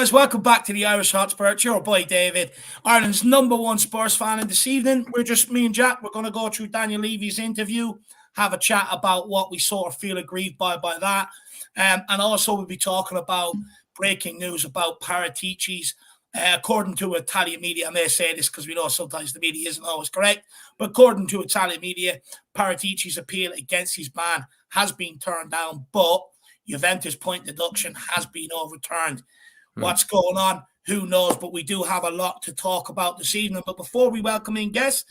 Listeners, welcome back to the Irish Hotspur. It's your boy David, Ireland's #1 Spurs fan. And this evening, me and Jack, we're going to go through Daniel Levy's interview, have a chat about what we sort of feel aggrieved by that. And also we'll be talking about breaking news about Paratici's. According to Italian media, I may say this because we know sometimes the media isn't always correct, but according to Italian media, Paratici's appeal against his ban has been turned down, but Juventus point deduction has been overturned. What's going on? Who knows? But we do have a lot to talk about this evening. But before we welcome in guests,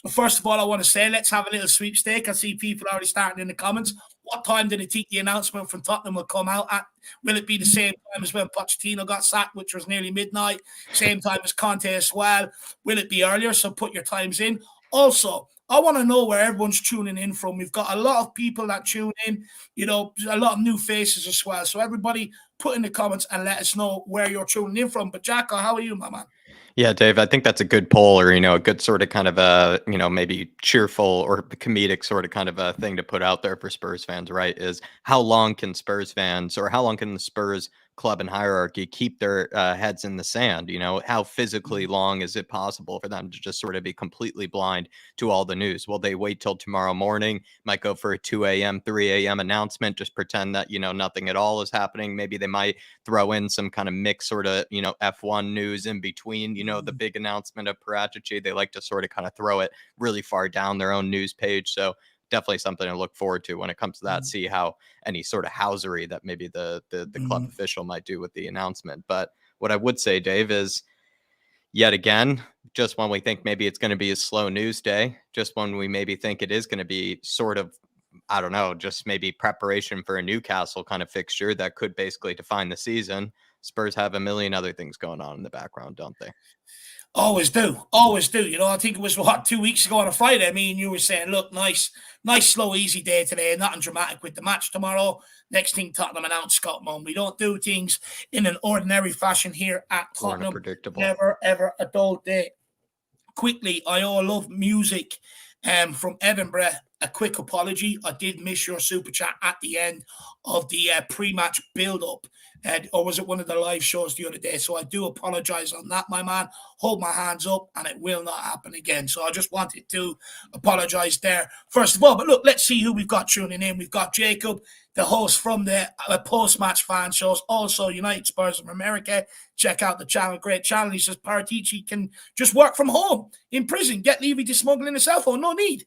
first of all, I want to say let's have a little sweepstake. I see people already starting in the comments. What time did it think the announcement from Tottenham will come out at? Will it be the same time as when Pochettino got sacked, which was nearly midnight? Same time as Conte as well? Will it be earlier? So put your times in. Also, I want to know where everyone's tuning in from. We've got a lot of people that tune in, a lot of new faces as well. So everybody put in the comments and let us know where you're tuning in from. But Jacko, how are you, my man? Yeah, Dave, I think that's a good poll, or, a good sort of kind of a, maybe cheerful or comedic sort of kind of a thing to put out there for Spurs fans, right? Is how long can Spurs fans, or how long can the Spurs club and hierarchy keep their heads in the sand? How physically long is it possible for them to just sort of be completely blind to all the news? Will they wait till tomorrow morning, might go for a 2 a.m., 3 a.m. announcement, just pretend that, nothing at all is happening? Maybe they might throw in some kind of mix sort of, F1 news in between, the big announcement of Paratici. They like to sort of kind of throw it really far down their own news page. So definitely something to look forward to when it comes to that. See how any sort of housery that maybe the club official might do with the announcement. But what I would say, Dave, is yet again, just when we think maybe it's going to be a slow news day, just when we maybe think it is going to be sort of, I don't know, just maybe preparation for a Newcastle kind of fixture that could basically define the season, Spurs have a million other things going on in the background, don't they? Always do. I think it was 2 weeks ago on a Friday. Me and you were saying, look, nice, slow, easy day today. Nothing dramatic with the match tomorrow. Next thing, Tottenham announced Scott Moan. We don't do things in an ordinary fashion here at Tottenham. Never, ever a dull day. Quickly, I love music. From Edinburgh, a quick apology. I did miss your super chat at the end of the pre-match build-up. Or was it one of the live shows the other day? So I do apologize on that, my man. Hold my hands up, and it will not happen again. So I just wanted to apologize there, first of all. But look, let's see who we've got tuning in. We've got Jacob, the host from the post-match fan shows, also United Spurs of America. Check out the channel, great channel. He says Paratici can just work from home in prison. Get Levy to smuggle in a cell phone. No need.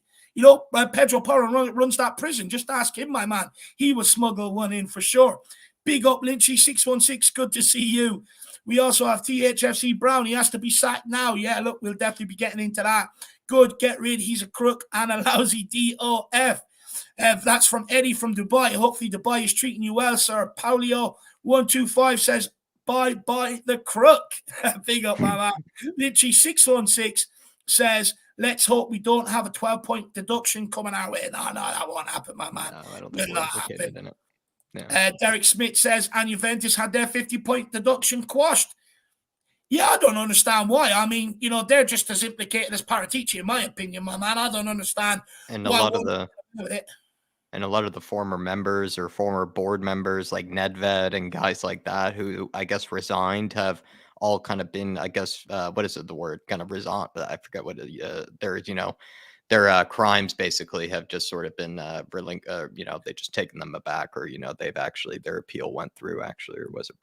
Pedro Porro runs that prison. Just ask him, my man. He will smuggle one in for sure. Big up, Lynchy 616. Good to see you. We also have THFC Brown. He has to be sacked now. Yeah, look, we'll definitely be getting into that. Good, get rid. He's a crook and a lousy DOF. That's from Eddie from Dubai. Hopefully Dubai is treating you well, sir. Paulio125 says, bye the crook. Big up, my man. Lynchy 616 says, let's hope we don't have a 12-point deduction coming our way. No, that won't happen, my man. No, I don't think we're implicated in it. Yeah. Derek Smith says, and Juventus had their 50-point deduction quashed. Yeah, I don't understand why. I mean, they're just as implicated as Paratici, in my opinion, my man. I don't understand. And a lot of the former members or former board members like Nedved and guys like that who I guess resigned have all kind of been, I guess, what is it, the word? Kind of resigned. I forget what their crimes basically have just sort of been, they just taken them aback, or, they've actually, their appeal went through actually, or was it?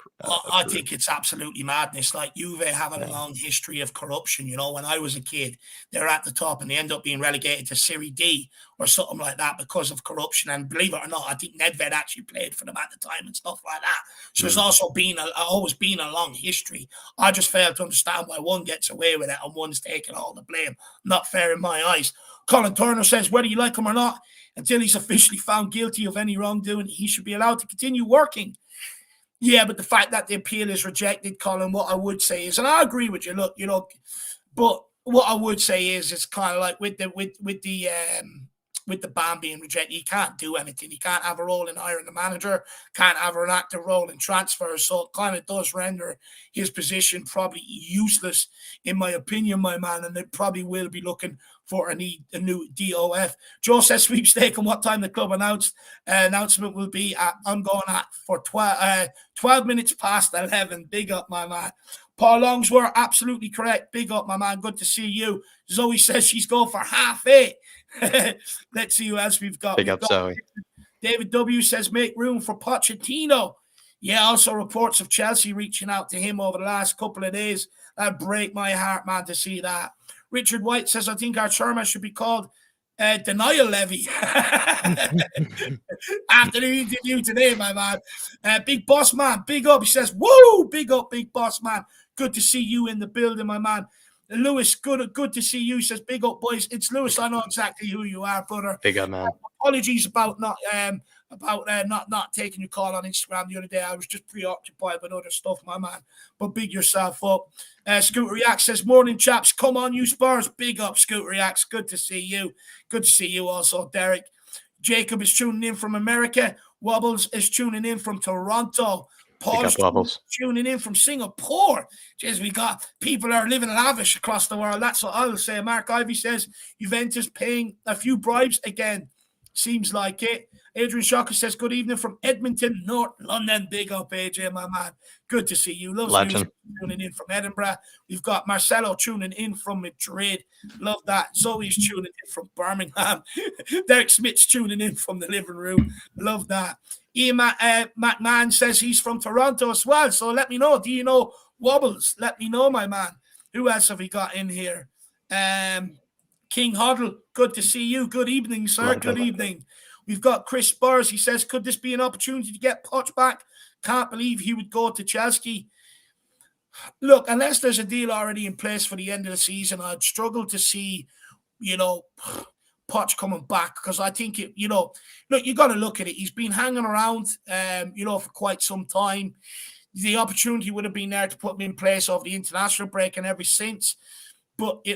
I think it's absolutely madness. Like Juve having a long history of corruption. When I was a kid, they're at the top and they end up being relegated to Serie D or something like that because of corruption. And believe it or not, I think Nedved actually played for them at the time and stuff like that. So there's also always been a long history. I just fail to understand why one gets away with it and one's taking all the blame. Not fair in my eyes. Colin Turner says, whether you like him or not, until he's officially found guilty of any wrongdoing, he should be allowed to continue working. Yeah, but the fact that the appeal is rejected, Colin, what I would say is, and I agree with you, look, but what I would say is, it's kind of like with the with the ban being rejected, he can't do anything. He can't have a role in hiring the manager, can't have an active role in transfers. So it kind of does render his position probably useless, in my opinion, my man. And they probably will be looking for a new DOF. Joe says sweepstake and what time the club announcement will be. I'm going at for 12 minutes past 11. Big up, my man. Paul Longsworth, absolutely correct. Big up, my man. Good to see you. Zoe says she's going for 8:30. Let's see who else we've got. Big up, Zoe. David W. says make room for Pochettino. Yeah, also reports of Chelsea reaching out to him over the last couple of days. That'd break my heart, man, to see that. Richard White says, I think our chairman should be called Denial Levy. After the interview today, my man. Big Boss Man, big up. He says, woo, big up, Big Boss Man. Good to see you in the building, my man. Lewis, good to see you. He says, big up, boys. It's Lewis. I know exactly who you are, brother. Big up, man. Apologies about not taking your call on Instagram the other day. I was just preoccupied with other stuff, my man. But big yourself up. Scooter Reacts says, morning, chaps. Come on, you Spurs. Big up, Scooter Reacts. Good to see you. Good to see you also, Derek. Jacob is tuning in from America. Wobbles is tuning in from Toronto. Paul is tuning in from Singapore. Jeez, we got people that are living lavish across the world. That's what I'll say. Mark Ivy says, Juventus paying a few bribes again. Seems like it. Adrian Shocker says, good evening from Edmonton, North London. Big up, AJ, my man. Good to see you. Legend. Tuning in from Edinburgh. We've got Marcelo tuning in from Madrid. Love that. Zoe's tuning in from Birmingham. Derek Smith's tuning in from the living room. Love that. Ian McMahon says he's from Toronto as well. So let me know. Do you know Wobbles? Let me know, my man. Who else have we got in here? King Hoddle, good to see you. Good evening, sir. Good evening. We've got Chris Spurs. He says, could this be an opportunity to get Poch back? Can't believe he would go to Chelsea. Look, unless there's a deal already in place for the end of the season, I'd struggle to see, Poch coming back, because I think, look, you got to look at it. He's been hanging around, for quite some time. The opportunity would have been there to put him in place over the international break and ever since. But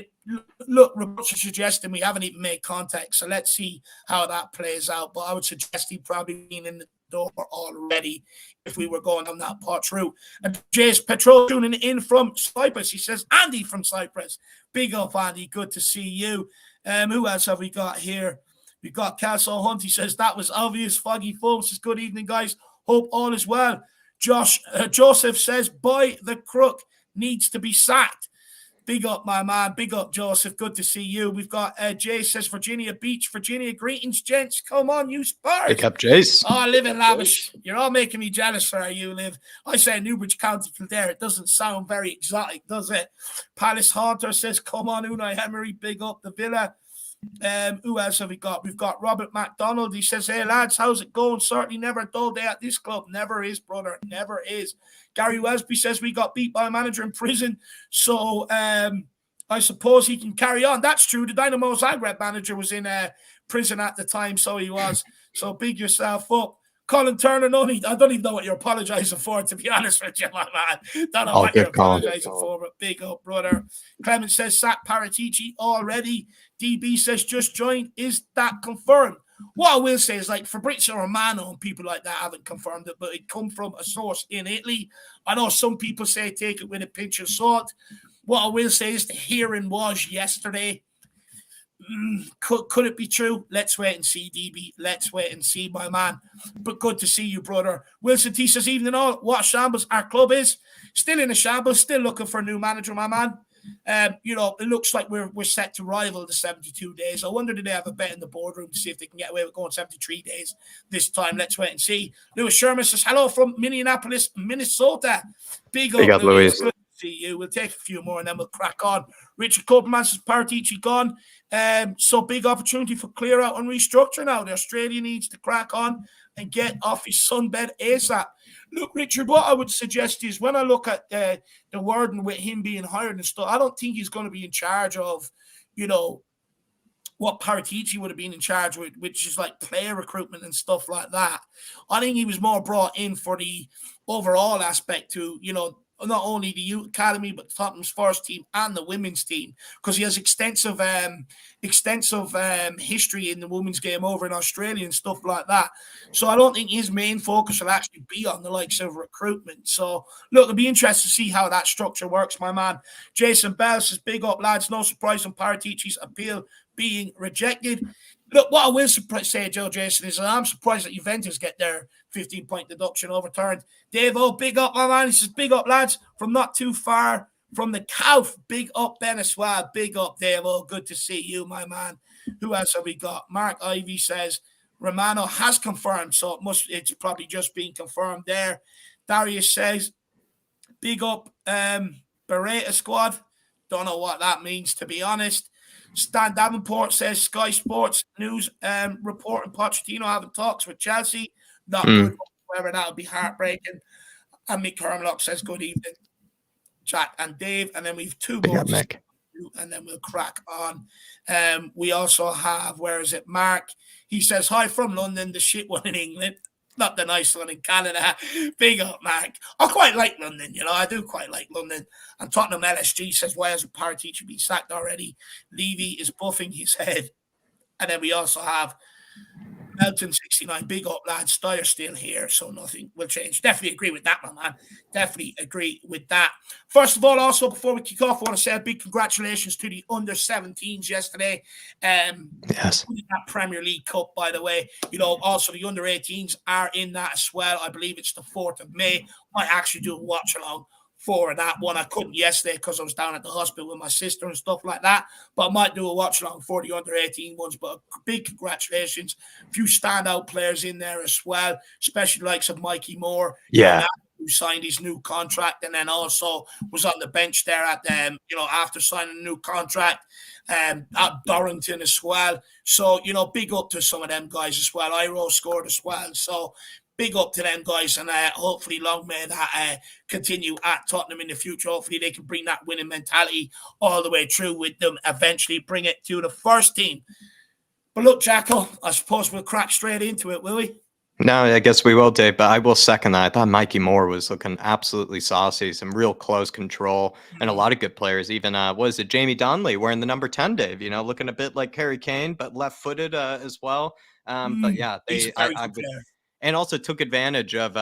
reports are suggesting we haven't even made contact. So let's see how that plays out. But I would suggest he'd probably been in the door already if we were going on that Poch route. And Jace Petrol tuning in from Cyprus. He says, Andy from Cyprus. Big up, Andy. Good to see you. Who else have we got here? We've got Castle Hunt. He says, that was obvious. Foggy Foam says, good evening, guys. Hope all is well. Joseph says, boy, the crook needs to be sacked. Big up, my man. Big up, Joseph. Good to see you. We've got Jay says, Virginia Beach. Virginia, greetings, gents. Come on, you Spurs. Pick up, Jace. Oh, live in lavish. You're all making me jealous where you live. I say Newbridge County, Kildare. It doesn't sound very exotic, does it? Palace Haunter says, come on, Unai Emery. Big up the Villa. Who else have we got? We've got Robert McDonald. He says, hey, lads, how's it going? Certainly never a dull day at this club. Never is, brother. Never is. Gary Wesby says we got beat by a manager in prison. So I suppose he can carry on. That's true. The Dynamo Zagreb manager was in prison at the time, so he was. So big yourself up. Colin Turner, I don't even know what you're apologizing for, to be honest with you, my man. Don't know what you're apologizing for, but big up, brother. Clement says, sack Paratici already. DB says, just joined. Is that confirmed? What I will say is, like, Fabrizio Romano and people like that haven't confirmed it, but it come from a source in Italy. I know some people say take it with a pinch of salt. What I will say is the hearing was yesterday. Could it be true? Let's wait and see, DB. Let's wait and see, my man. But good to see you, brother. Wilson T says, evening all. What shambles our club is. Still in a shambles. Still looking for a new manager, my man. It looks like we're set to rival the 72 days. I wonder, do they have a bet in the boardroom to see if they can get away with going 73 days this time? Let's wait and see. Lewis Sherman says, hello from Minneapolis, Minnesota. Big up, Louis. Good to see you. We'll take a few more and then we'll crack on. Richard Copeman says, Paratici gone. So big opportunity for clear out and restructure now. The Australian needs to crack on and get off his sunbed ASAP. Look, Richard, what I would suggest is when I look at the wording with him being hired and stuff, I don't think he's going to be in charge of, what Paratici would have been in charge with, which is like player recruitment and stuff like that. I think he was more brought in for the overall aspect to, not only the youth academy, but Tottenham's first team and the women's team, because he has extensive history in the women's game over in Australia and stuff like that. So I don't think his main focus will actually be on the likes of recruitment. So look, it'll be interesting to see how that structure works, my man. Jason Bell says, big up, lads. No surprise on Paratici's appeal being rejected. Look, what I will say, Joe Jason, is I'm surprised that Juventus get their 15-point deduction overturned. Dave, big up, my man. He says, big up, lads, from not too far from the Calf. Big up, Venezuela. Big up, Dave. Good to see you, my man. Who else have we got? Mark Ivy says, Romano has confirmed, so it's probably just being confirmed there. Darius says, big up, Beretta squad. Don't know what that means, to be honest. Stan Davenport says Sky Sports News reporting Pochettino having talks with Chelsea. Not good whatsoever. That would be heartbreaking. And Mick Hermlock says good evening, Jack and Dave. And then we have two more. And then we'll crack on. We also have, where is it? Mark. He says, hi from London, the shit one in England. Not the nice one in Canada. Big up, Mark. I quite like London, I do quite like London. And Tottenham LSG says, why hasn't Paratici been sacked already? Levy is buffing his head. And then we also have Melton 69. Big up, lads. Steyer's still here, so nothing will change. Definitely agree with that, my man. Definitely agree with that. First of all, also, before we kick off, I want to say a big congratulations to the under-17s yesterday. Yes. That Premier League Cup, by the way. Also the under-18s are in that as well. I believe it's the 4th of May. Might actually do a watch-along for that one. I couldn't yesterday because I was down at the hospital with my sister and stuff like that, but I might do a watch along for the under-18 ones. But big congratulations. A few standout players in there as well, especially the likes of Mikey Moore. Who signed his new contract and then also was on the bench there at after signing a new contract, at Dorrington as well. So, big up to some of them guys as well. Iro scored as well. So big up to them guys, and hopefully long may that continue at Tottenham in the future. Hopefully they can bring that winning mentality all the way through with them, eventually bring it to the first team. But look, Jacko, I suppose we'll crack straight into it, will we? No, I guess we will, Dave, but I will second that. I thought Mikey Moore was looking absolutely saucy, some real close control, and a lot of good players. Even, was it Jamie Donnelly wearing the number 10, Dave? Looking a bit like Harry Kane, but left-footed as well. But yeah, and also took advantage of,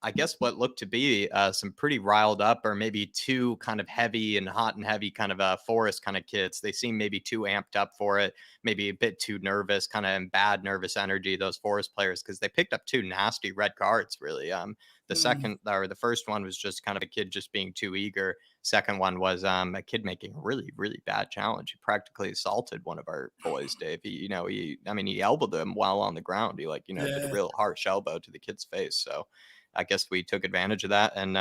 I guess, what looked to be some pretty riled up, or maybe too kind of heavy and hot and heavy kind of Forest kind of kids. They seem maybe too amped up for it, maybe a bit too nervous, kind of in bad nervous energy, those Forest players, because they picked up 2 nasty red cards, really. The second, or the first one was just kind of a kid just being too eager. Second one was a kid making a really, really bad challenge. He practically assaulted one of our boys, Dave. He elbowed him while on the ground. He did a real harsh elbow to the kid's face. So I guess we took advantage of that and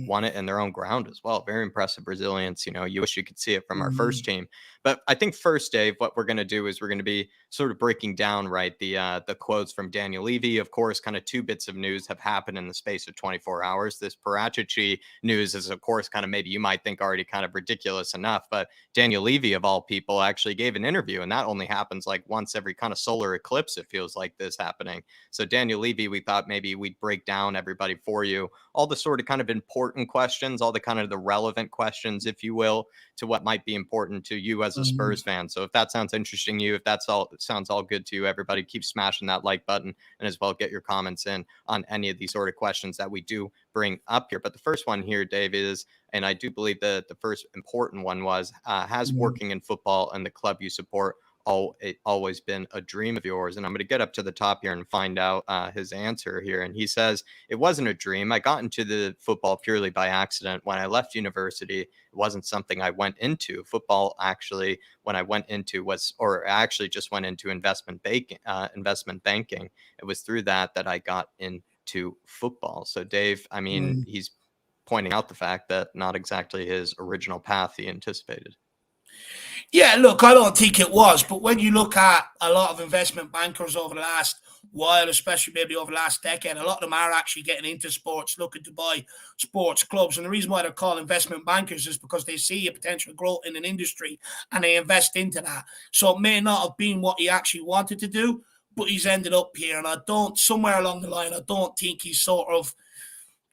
won it in their own ground as well. Very impressive Brazilians. You wish you could see it from our first team. But I think first, Dave, what we're going to do is we're going to be sort of breaking down, right, the quotes from Daniel Levy. Of course, kind of 2 bits of news have happened in the space of 24 hours. This Paratici news is, of course, kind of maybe you might think already kind of ridiculous enough, but Daniel Levy, of all people, actually gave an interview, and that only happens like once every kind of solar eclipse, it feels like this happening. So Daniel Levy, we thought maybe we'd break down everybody for you, all the sort of kind of important questions, all the kind of the relevant questions, if you will, to what might be important to you as a Spurs fan. So if that sounds interesting to you, if sounds all good to you, everybody keep smashing that like button, and as well get your comments in on any of these sort of questions that we do bring up here. But the first one here, Dave, is, and I do believe that the first important one was, has working in football and the club you support always been a dream of yours? And I'm going to get up to the top here and find out his answer here. And he says, it wasn't a dream. I got into the football purely by accident. When I left university, it wasn't something I went into. Football, actually, when I went into just went into investment banking. It was through that I got into football. So Dave, I mean, he's pointing out the fact that not exactly his original path he anticipated. Yeah, look, I don't think it was, but when you look at a lot of investment bankers over the last while, especially maybe over the last decade, a lot of them are actually getting into sports, looking to buy sports clubs. And the reason why they're called investment bankers is because they see a potential growth in an industry and they invest into that. So it may not have been what he actually wanted to do, but he's ended up here. And somewhere along the line, I don't think he's sort of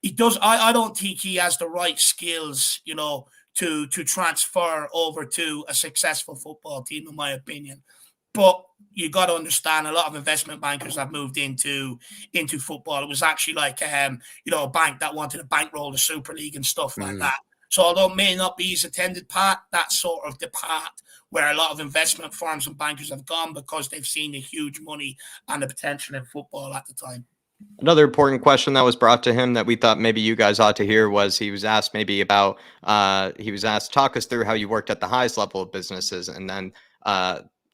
He does. I don't think he has the right skills, to transfer over to a successful football team, in my opinion. But you got to understand, a lot of investment bankers have moved into football. It was actually like a bank that wanted to bankroll the Super League and stuff like that. So although it may not be his intended path, that's sort of the path where a lot of investment firms and bankers have gone because they've seen the huge money and the potential in football at the time. Another important question that was brought to him that we thought maybe you guys ought to hear was he was asked talk us through how you worked at the highest level of businesses, and then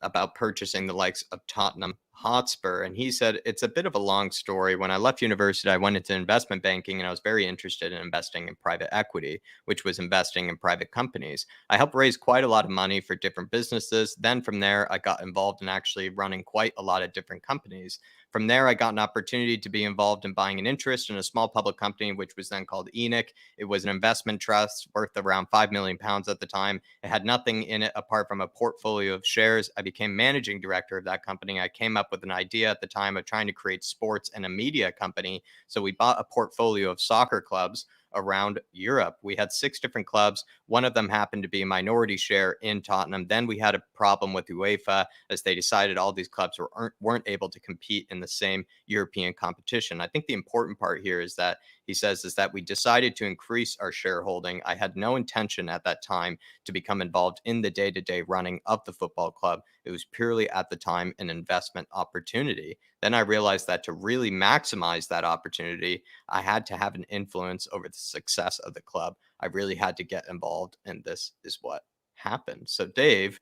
about purchasing the likes of Tottenham Hotspur. And he said, it's a bit of a long story. When I left university, I went into investment banking and I was very interested in investing in private equity, which was investing in private companies. I helped raise quite a lot of money for different businesses. Then from there, I got involved in actually running quite a lot of different companies. From there, I got an opportunity to be involved in buying an interest in a small public company, which was then called ENIC. It was an investment trust worth around £5 million at the time. It had nothing in it apart from a portfolio of shares. I became managing director of that company. I came up with an idea at the time of trying to create sports and a media company. So we bought a portfolio of soccer clubs around Europe. We had 6 different clubs. One of them happened to be a minority share in Tottenham. Then we had a problem with UEFA as they decided all these clubs weren't able to compete in the same European competition. I think the important part here is that he says is that we decided to increase our shareholding. I had no intention at that time to become involved in the day-to-day running of the football club. It was purely at the time an investment opportunity. Then I realized that to really maximize that opportunity, I had to have an influence over the success of the club. I really had to get involved, and this is what happened. So Dave,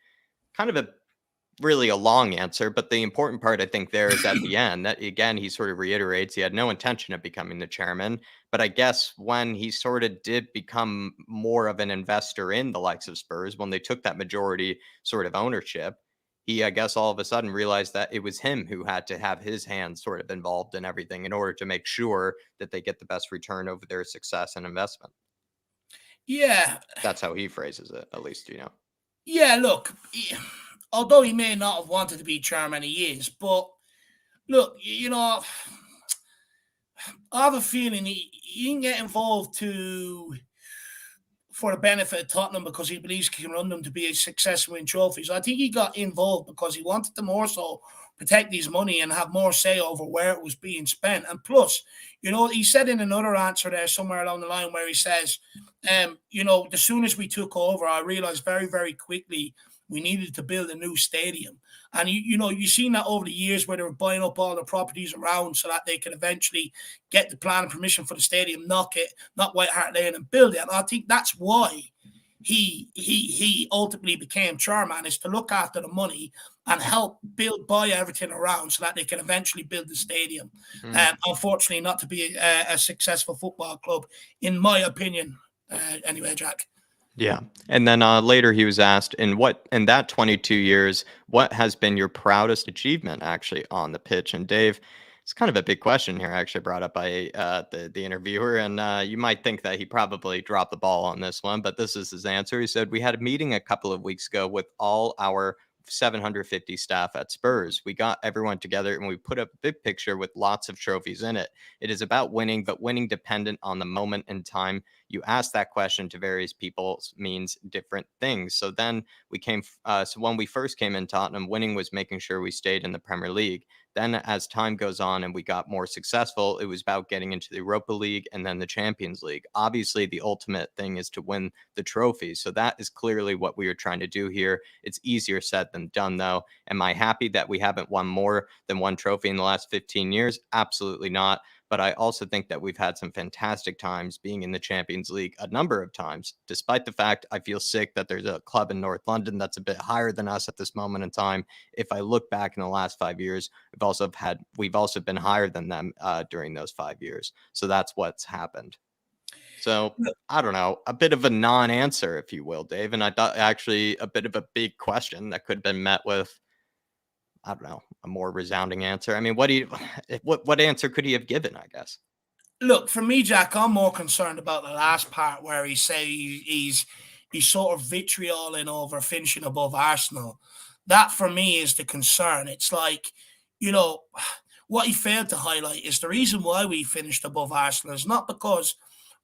kind of really a long answer, but the important part I think there is at the end that again he sort of reiterates he had no intention of becoming the chairman, but I guess when he sort of did become more of an investor in the likes of Spurs, when they took that majority sort of ownership, he I guess all of a sudden realized that it was him who had to have his hands sort of involved in everything in order to make sure that they get the best return over their success and investment. Yeah. That's how he phrases it, at least. Yeah, look, although he may not have wanted to be chairman, he is. But look, I have a feeling he didn't get involved for the benefit of Tottenham because he believes he can run them to be a success and win trophies. I think he got involved because he wanted to more so protect his money and have more say over where it was being spent. And plus, he said in another answer there somewhere along the line where he says, as soon as we took over, I realized very, very quickly we needed to build a new stadium. And, you've seen that over the years where they were buying up all the properties around so that they could eventually get the planning permission for the stadium, knock White Hart Lane and build it. And I think that's why he ultimately became chairman, is to look after the money and help buy everything around so that they can eventually build the stadium. Unfortunately, not to be a successful football club, in my opinion. Anyway, Jack. Yeah. And then later he was asked, in that 22 years, what has been your proudest achievement actually on the pitch? And Dave, it's kind of a big question here, actually brought up by the interviewer. And you might think that he probably dropped the ball on this one, but this is his answer. He said, we had a meeting a couple of weeks ago with all our 750 staff at Spurs. We got everyone together and we put up a big picture with lots of trophies in it. It is about winning, but winning dependent on the moment in time. You ask that question to various people means different things. So then so when we first came in Tottenham, winning was making sure we stayed in the Premier League. Then as time goes on and we got more successful, it was about getting into the Europa League and then the Champions League. Obviously, the ultimate thing is to win the trophy. So that is clearly what we are trying to do here. It's easier said than done, though. Am I happy that we haven't won more than one trophy in the last 15 years? Absolutely not. But I also think that we've had some fantastic times being in the Champions League a number of times, despite the fact I feel sick that there's a club in North London that's a bit higher than us at this moment in time. If I look back in the last 5 years, we've also been higher than them during those 5 years. So that's what's happened. So I don't know, a bit of a non-answer, if you will, Dave. And I thought actually a bit of a big question that could have been met with, I don't know, a more resounding answer. I mean, what answer could he have given, I guess? Look, for me, Jack, I'm more concerned about the last part where he say he's sort of vitrioling over finishing above Arsenal. That for me is the concern. It's like, you know, what he failed to highlight is the reason why we finished above Arsenal is not because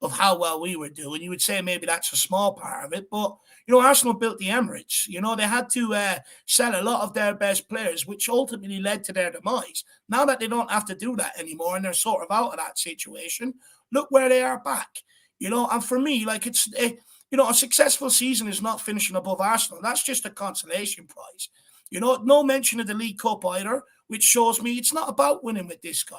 of how well we were doing. You would say maybe that's a small part of it, but Arsenal built the Emirates. They had to sell a lot of their best players, which ultimately led to their demise. Now that they don't have to do that anymore and they're sort of out of that situation, look where they are back. And for me, like it's a successful season is not finishing above Arsenal. That's just a consolation prize. No mention of the League Cup either, which shows me it's not about winning with this guy.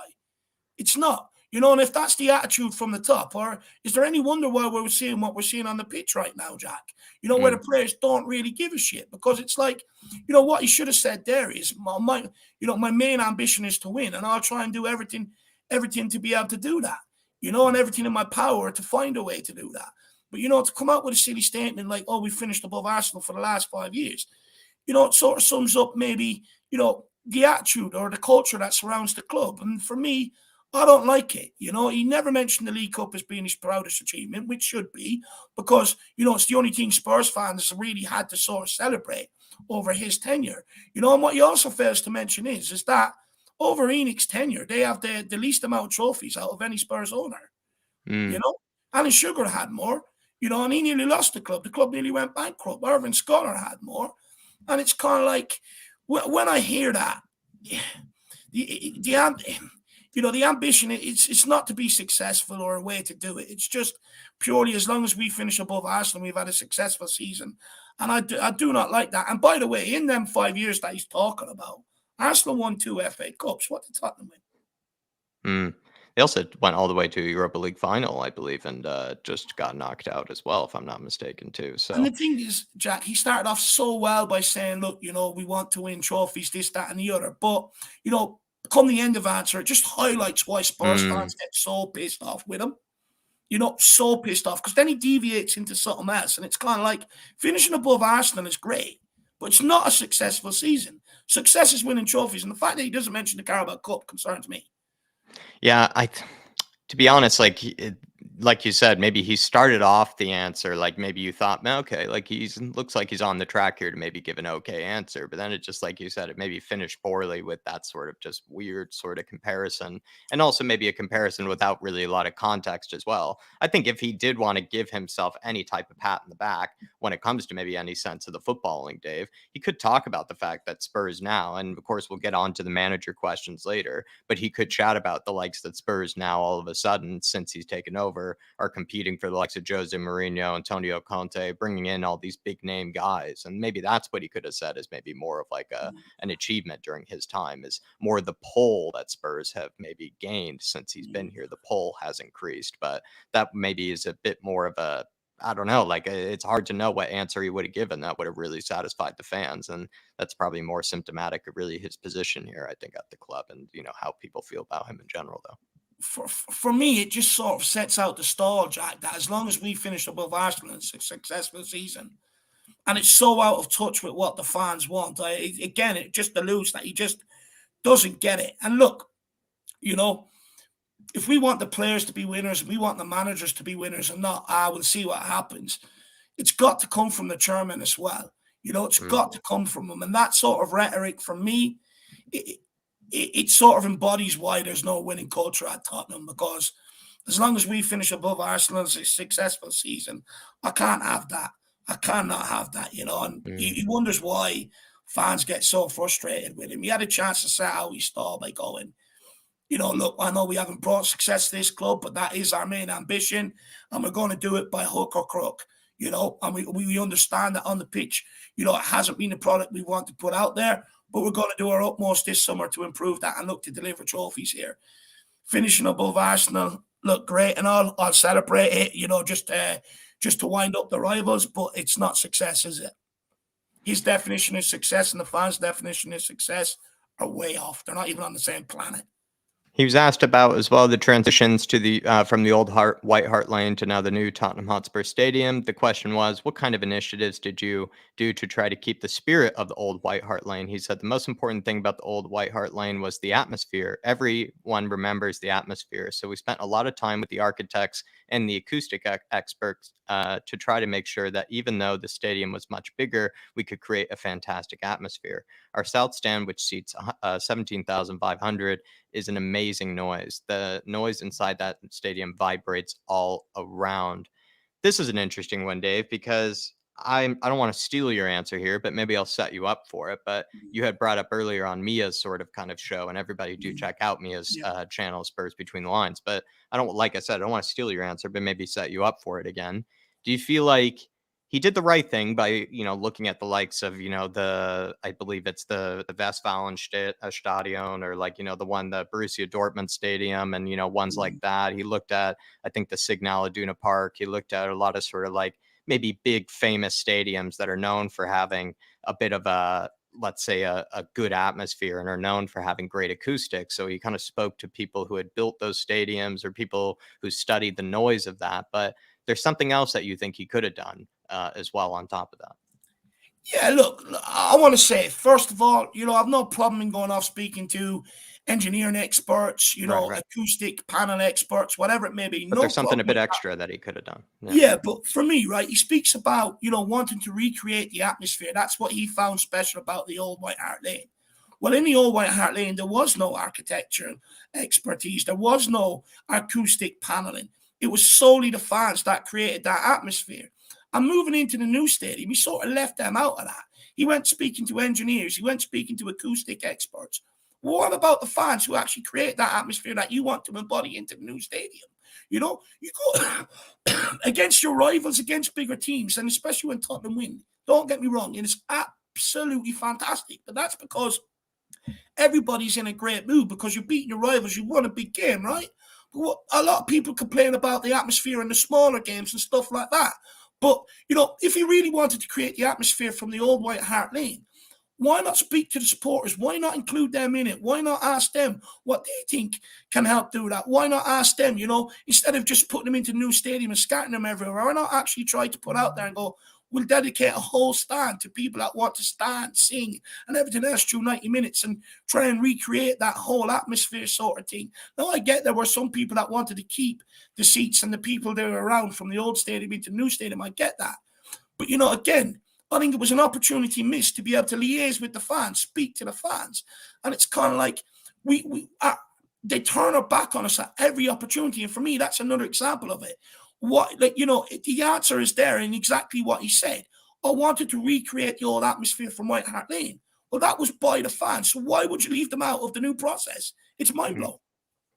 It's not. And if that's the attitude from the top, or is there any wonder why we're seeing what we're seeing on the pitch right now, Jack? Where the players don't really give a shit, because it's like, what he should have said there is my main ambition is to win, and I'll try and do everything to be able to do that, and everything in my power to find a way to do that. But, to come out with a silly statement like, oh, we finished above Arsenal for the last 5 years, it sort of sums up maybe, the attitude or the culture that surrounds the club. And for me, I don't like it. He never mentioned the League Cup as being his proudest achievement, which should be, because, it's the only thing Spurs fans really had to sort of celebrate over his tenure. And what he also fails to mention is that over ENIC's tenure, they have the least amount of trophies out of any Spurs owner. Alan Sugar had more, and he nearly lost the club. The club nearly went bankrupt. Irvin Scholar had more. And it's kind of like, when I hear that, the ambition, it's not to be successful or a way to do it. It's just purely as long as we finish above Arsenal, we've had a successful season. And I do not like that. And by the way, in them 5 years that he's talking about, Arsenal won 2 FA Cups. What did Tottenham win? They also went all the way to Europa League final, I believe, and just got knocked out as well, if I'm not mistaken, too. So, and the thing is, Jack, he started off so well by saying, look, we want to win trophies, this, that, and the other. But, come the end of answer, it just highlights why Spurs fans get so pissed off with him. So pissed off, because then he deviates into something else. And it's kind of like finishing above Arsenal is great, but it's not a successful season. Success is winning trophies. And the fact that he doesn't mention the Carabao Cup concerns me. Yeah, to be honest, like you said, maybe he started off the answer, like maybe you thought, okay, like looks like he's on the track here to maybe give an okay answer, but then it just, like you said, it maybe finished poorly with that sort of just weird sort of comparison, and also maybe a comparison without really a lot of context as well. I think if he did want to give himself any type of pat in the back when it comes to maybe any sense of the footballing, Dave, he could talk about the fact that Spurs now, and of course we'll get on to the manager questions later, but he could chat about the likes that Spurs now all of a sudden, since he's taken over, are competing for the likes of Jose Mourinho, Antonio Conte, bringing in all these big name guys. And maybe that's what he could have said is maybe more of like an achievement during his time, is more the pull that Spurs have maybe gained since he's been here. The pull has increased, but that maybe is a bit more of a, I don't know, like it's hard to know what answer he would have given that would have really satisfied the fans. And that's probably more symptomatic of really his position here, I think, at the club, and, how people feel about him in general, though. For me, it just sort of sets out the stall, Jack, that as long as we finish above Arsenal, it's a successful season. And it's so out of touch with what the fans want. Again, it just alludes that he just doesn't get it. And look, if we want the players to be winners, we want the managers to be winners, and not, we'll see what happens. It's got to come from the chairman as well. It's got to come from them. And that sort of rhetoric, from me, it sort of embodies why there's no winning culture at Tottenham, because as long as we finish above Arsenal, it's a successful season. I can't have that. I cannot have that, and he wonders why fans get so frustrated with him. He had a chance to set out his stall by going, look, I know we haven't brought success to this club, but that is our main ambition, and we're going to do it by hook or crook, and we understand that on the pitch, it hasn't been the product we want to put out there, but we're going to do our utmost this summer to improve that and look to deliver trophies here. Finishing above Arsenal, look great and all. I'll celebrate it, just to wind up the rivals, but it's not success, is it? His definition of success and the fans' definition of success are way off. They're not even on the same planet. He was asked about as well the transitions to the from the old White Hart Lane to now the new Tottenham Hotspur Stadium. The question was, what kind of initiatives did you do to try to keep the spirit of the old White Hart Lane? He said the most important thing about the old White Hart Lane was the atmosphere. Everyone remembers the atmosphere. So we spent a lot of time with the architects and the acoustic experts to try to make sure that even though the stadium was much bigger, we could create a fantastic atmosphere. Our south stand, which seats 17,500, is an amazing noise. The noise inside that stadium vibrates all around. This is an interesting one, Dave, because I don't want to steal your answer here, but maybe I'll set you up for it. But you had brought up earlier on Mia's sort of kind of show, and everybody do check out Mia's Yeah. channel, Spurs Between the Lines. But I don't, like I said, I don't want to steal your answer, but maybe set you up for it again. Do you feel like he did the right thing by, looking at the likes of, I believe it's the Westfalenstadion, or like, the one, the Borussia Dortmund Stadium, and, ones like that. He looked at, I think, the Signal Iduna Park. He looked at a lot of sort of like maybe big famous stadiums that are known for having a bit of a, let's say, a good atmosphere and are known for having great acoustics. So he kind of spoke to people who had built those stadiums or people who studied the noise of that. But there's something else that you think he could have done as well on top of that. Yeah, look, I want to say, first of all, I've no problem in going off speaking to engineering experts, Right. acoustic panel experts, whatever it may be. But No there's something problem a bit with that. extra that he could have done. Yeah, but for me, right, he speaks about, wanting to recreate the atmosphere. That's what he found special about the old White Hart Lane. Well, in the old White Hart Lane, there was no architectural expertise. There was no acoustic paneling. It was solely the fans that created that atmosphere. And moving into the new stadium, he sort of left them out of that. He went speaking to engineers. He went speaking to acoustic experts. What about the fans who actually create that atmosphere that you want to embody into the new stadium? You go against your rivals, against bigger teams, and especially when Tottenham win. Don't get me wrong, it is absolutely fantastic. But that's because everybody's in a great mood because you're beating your rivals. You won a big game, right? But a lot of people complain about the atmosphere in the smaller games and stuff like that. But, if you really wanted to create the atmosphere from the old White Hart Lane, why not speak to the supporters? Why not include them in it? Why not ask them what they think can help do that? Why not ask them, instead of just putting them into the new stadium and scattering them everywhere? Why not actually try to put out there and go, we'll dedicate a whole stand to people that want to stand, sing, and everything else through 90 minutes and try and recreate that whole atmosphere sort of thing. Now, I get there were some people that wanted to keep the seats and the people that were around from the old stadium into the new stadium. I get that. But, again, I think it was an opportunity missed to be able to liaise with the fans, speak to the fans. And it's kind of like they turn their back on us at every opportunity. And for me, that's another example of it. The answer is there in exactly what he said. I wanted to recreate the old atmosphere from White Hart Lane. Well, that was by the fans. So why would you leave them out of the new process? It's mind blowing.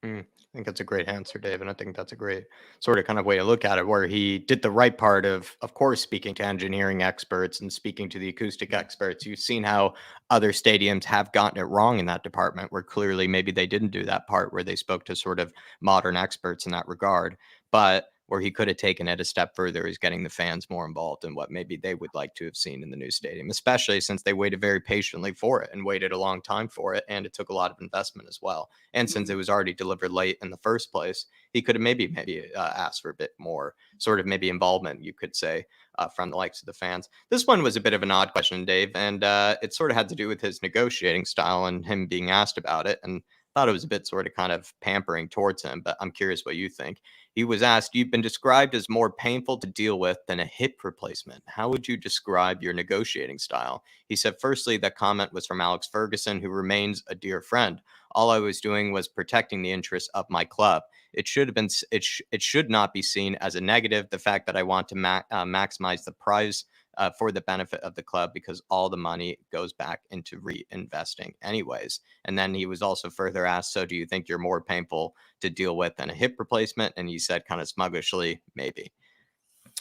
I think that's a great answer, Dave, and I think that's a great sort of kind of way to look at it, where he did the right part of course, speaking to engineering experts and speaking to the acoustic experts. You've seen how other stadiums have gotten it wrong in that department, where clearly maybe they didn't do that part where they spoke to sort of modern experts in that regard. But where he could have taken it a step further is getting the fans more involved in what maybe they would like to have seen in the new stadium, especially since they waited very patiently for it and waited a long time for it. And it took a lot of investment as well. And since it was already delivered late in the first place, he could have maybe asked for a bit more sort of maybe involvement, you could say, from the likes of the fans. This one was a bit of an odd question, Dave, and it sort of had to do with his negotiating style and him being asked about it. And thought it was a bit sort of kind of pampering towards him, but I'm curious what you think. He was asked, you've been described as more painful to deal with than a hip replacement. How would you describe your negotiating style? He said, firstly, that comment was from Alex Ferguson, who remains a dear friend. All I was doing was protecting the interests of my club. It should have been, it should not be seen as a negative. The fact that I want to maximize the prize for the benefit of the club, because all the money goes back into reinvesting anyways. And then he was also further asked, so do you think you're more painful to deal with than a hip replacement? And he said kind of sluggishly, maybe.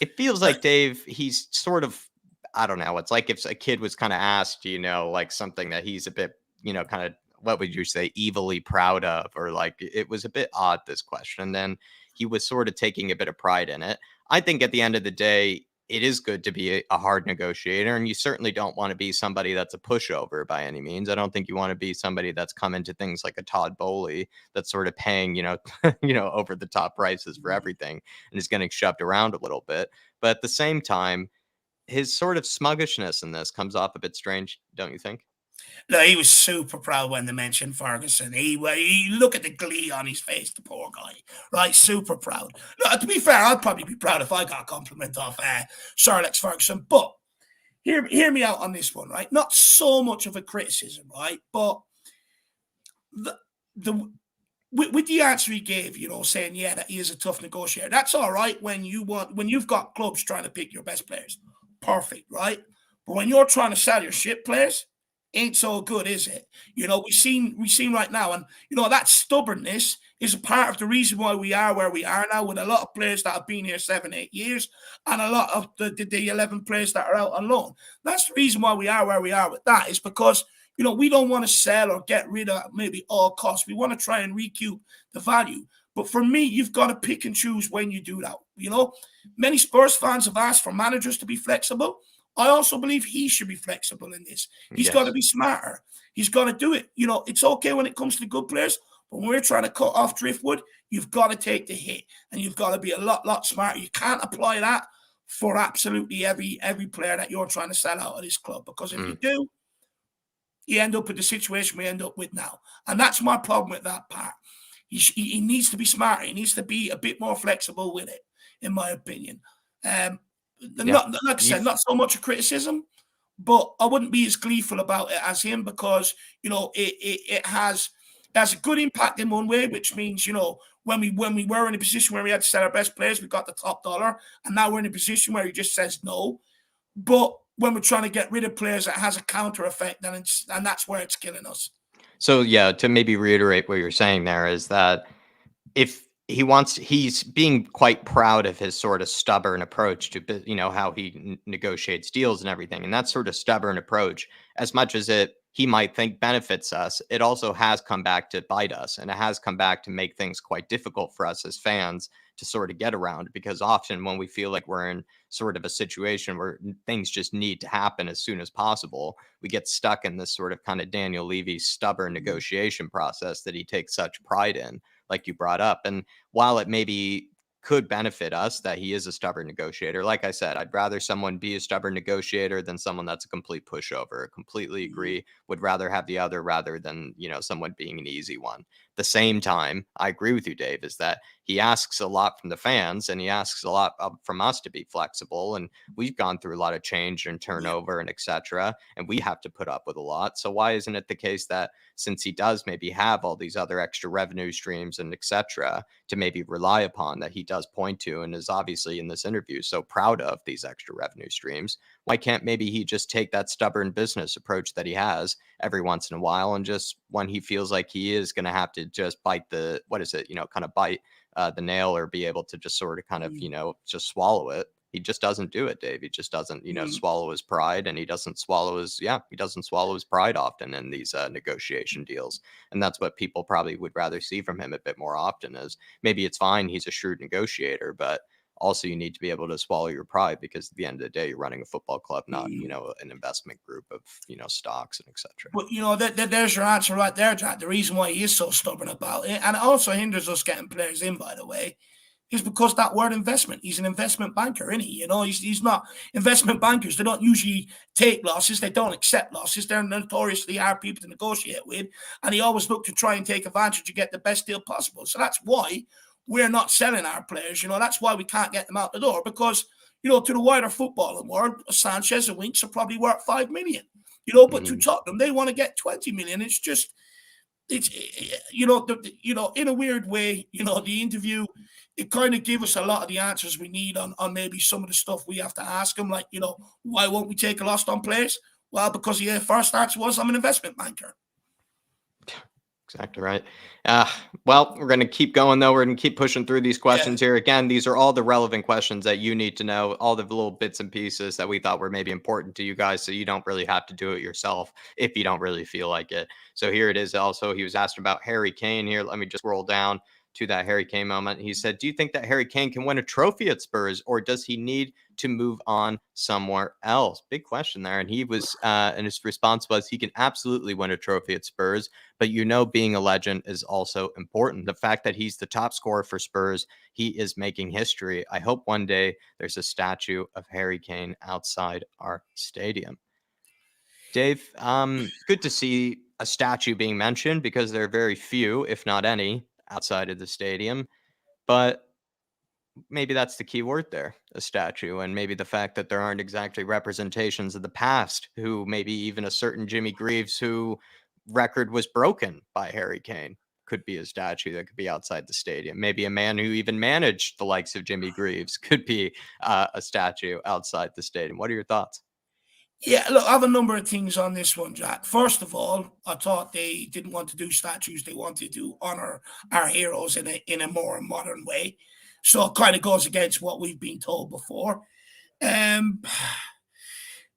It feels like, Dave, he's sort of, I don't know. It's like if a kid was kind of asked, like something that he's a bit, kind of, what would you say, evilly proud of, or like it was a bit odd, this question. And then he was sort of taking a bit of pride in it. I think at the end of the day, it is good to be a hard negotiator, and you certainly don't want to be somebody that's a pushover by any means. I don't think you want to be somebody that's come into things like a Todd Bowley that's sort of paying, over the top prices for everything and is getting shoved around a little bit. But at the same time, his sort of smuggishness in this comes off a bit strange, don't you think? No, he was super proud when they mentioned Ferguson. He look at the glee on his face, the poor guy, right? Super proud. No, to be fair, I'd probably be proud if I got a compliment off Sir Alex Ferguson. But hear me out on this one, right? Not so much of a criticism, right? But the with the answer he gave, saying that he is a tough negotiator. That's all right when you've got clubs trying to pick your best players. Perfect, right? But when you're trying to sell your shit players, ain't so good, is it? We seen right now, and that stubbornness is a part of the reason why we are where we are now, with a lot of players that have been here 7, 8 years, and a lot of the 11 players that are out on loan. That's the reason why we are where we are with that, is because we don't want to sell or get rid of maybe all costs. We want to try and recoup the value. But for me, you've got to pick and choose when you do that. Many Spurs fans have asked for managers to be flexible. I also believe he should be flexible in this. He's got to be smarter. He's got to do it. It's okay when it comes to good players, but when we're trying to cut off driftwood, you've got to take the hit, and you've got to be a lot smarter. You can't apply that for absolutely every player that you're trying to sell out of this club, because if you do, you end up with the situation we end up with now. And that's my problem with that part. He needs to be smarter. He needs to be a bit more flexible with it, in my opinion. Like I said, not so much a criticism, but I wouldn't be as gleeful about it as him, because it has a good impact in one way, which means when we were in a position where we had to sell our best players, we got the top dollar, and now we're in a position where he just says no. But when we're trying to get rid of players, it has a counter effect, and that's where it's killing us. So yeah, to maybe reiterate what you're saying there is that if he's being quite proud of his sort of stubborn approach to how he negotiates deals and everything, and that sort of stubborn approach, as much as he might think benefits us, it also has come back to bite us, and it has come back to make things quite difficult for us as fans to sort of get around, because often when we feel like we're in sort of a situation where things just need to happen as soon as possible, we get stuck in this sort of kind of Daniel Levy stubborn negotiation process that he takes such pride in, like you brought up. And while it maybe could benefit us that he is a stubborn negotiator, like I said, I'd rather someone be a stubborn negotiator than someone that's a complete pushover. I completely agree. Would rather have the other rather than, someone being an easy one. The same time, I agree with you, Dave, is that he asks a lot from the fans, and he asks a lot from us to be flexible. And we've gone through a lot of change and turnover and etc. And we have to put up with a lot. So why isn't it the case that since he does maybe have all these other extra revenue streams and etc. to maybe rely upon, that he does point to and is obviously in this interview so proud of these extra revenue streams, why can't maybe he just take that stubborn business approach that he has every once in a while, and just when he feels like he is going to have to just bite the, kind of bite the nail, or be able to just sort of kind of, just swallow it, he just doesn't do it, Dave. He just doesn't, swallow his pride, and he doesn't swallow his pride often in these negotiation deals. And that's what people probably would rather see from him a bit more often, is maybe it's fine, he's a shrewd negotiator, but also you need to be able to swallow your pride, because at the end of the day, you're running a football club, not, an investment group of, stocks and etc. Well, there's your answer right there, Jack. The reason why he is so stubborn about it, and it also hinders us getting players in, by the way, is because that word investment. He's an investment banker, isn't he? He's not. Investment bankers, they don't usually take losses. They don't accept losses. They're notoriously hard people to negotiate with, and he always look to try and take advantage to get the best deal possible. So that's why we're not selling our players. That's why we can't get them out the door, because to the wider footballing world, Sanchez and Winks are probably worth 5 million. But to Tottenham, they want to get 20 million. It's just, in a weird way, the interview, it kind of gave us a lot of the answers we need on maybe some of the stuff we have to ask him, like, why won't we take a loss on players? Well, because the first answer was, I'm an investment banker. Exactly right. Well, we're going to keep going, though. We're going to keep pushing through these questions here. Again, these are all the relevant questions that you need to know, all the little bits and pieces that we thought were maybe important to you guys, so you don't really have to do it yourself if you don't really feel like it. So here it is. Also, he was asked about Harry Kane here. Let me just roll down. to that Harry Kane moment. He said, do you think that Harry Kane can win a trophy at Spurs, or does he need to move on somewhere else? Big question there. And he was, and his response was, he can absolutely win a trophy at Spurs, but being a legend is also important. The fact that he's the top scorer for Spurs, he is making history. I hope one day there's a statue of Harry Kane outside our stadium. Dave, good to see a statue being mentioned, because there are very few, if not any, outside of the stadium. But maybe that's the key word there, a statue, and maybe the fact that there aren't exactly representations of the past, who maybe even a certain Jimmy Greaves, who record was broken by Harry Kane, could be a statue that could be outside the stadium. Maybe a man who even managed the likes of Jimmy Greaves could be a statue outside the stadium. What are your thoughts? Yeah, look, I have a number of things on this one, Jack. First of all, I thought they didn't want to do statues. They wanted to honor our heroes in a more modern way. So it kind of goes against what we've been told before. Um,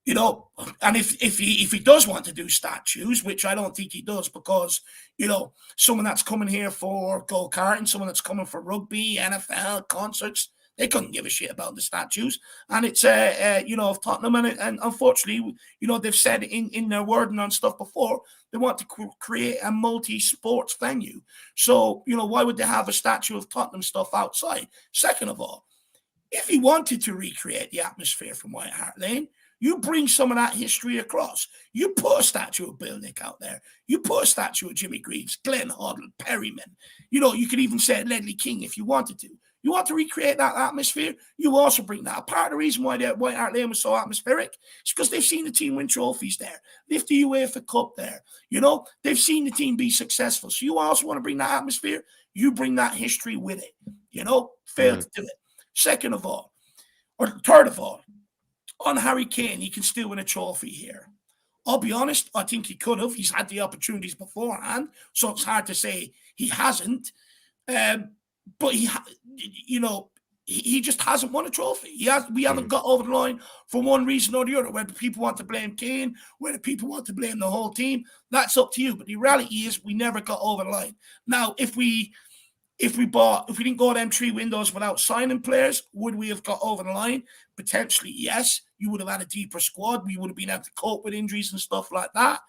you know, and if he does want to do statues, which I don't think he does, because, someone that's coming here for go-karting, someone that's coming for rugby, NFL, concerts, they couldn't give a shit about the statues. And it's, of Tottenham. And unfortunately, they've said in their wording on stuff before, they want to create a multi-sports venue. So, why would they have a statue of Tottenham stuff outside? Second of all, if he wanted to recreate the atmosphere from White Hart Lane, you bring some of that history across. You put a statue of Bill Nick out there. You put a statue of Jimmy Greaves, Glenn Hoddle, Perryman. You could even say Ledley King if you wanted to. You want to recreate that atmosphere, you also bring that. Part of the reason why the White Hart Lane was so atmospheric is because they've seen the team win trophies there. Lift the UEFA Cup there. They've seen the team be successful. So you also want to bring that atmosphere. You bring that history with it. Failed to do it. Second of all, or third of all, on Harry Kane, he can still win a trophy here. I'll be honest, I think he could have. He's had the opportunities beforehand, so it's hard to say he hasn't. But he just hasn't won a trophy. We haven't got over the line for one reason or the other. Whether people want to blame Kane, whether people want to blame the whole team, that's up to you. But the reality is, we never got over the line. Now, if we didn't go them 3 windows without signing players, would we have got over the line? Potentially, yes. You would have had a deeper squad. We would have been able to cope with injuries and stuff like that.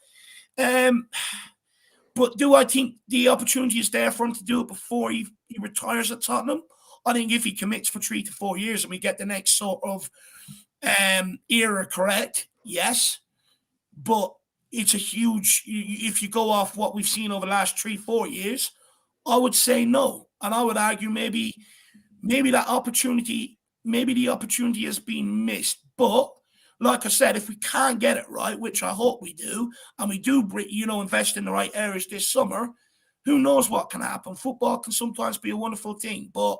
But do I think the opportunity is there for him to do it before he retires at Tottenham? I think if he commits for 3 to 4 years and we get the next sort of era correct, yes. But it's a huge, if you go off what we've seen over the last 3-4 years, I would say no. And I would argue maybe that opportunity, maybe the opportunity has been missed. But like I said, if we can't get it right, which I hope we do, and we do, invest in the right areas this summer, who knows what can happen? Football can sometimes be a wonderful thing, but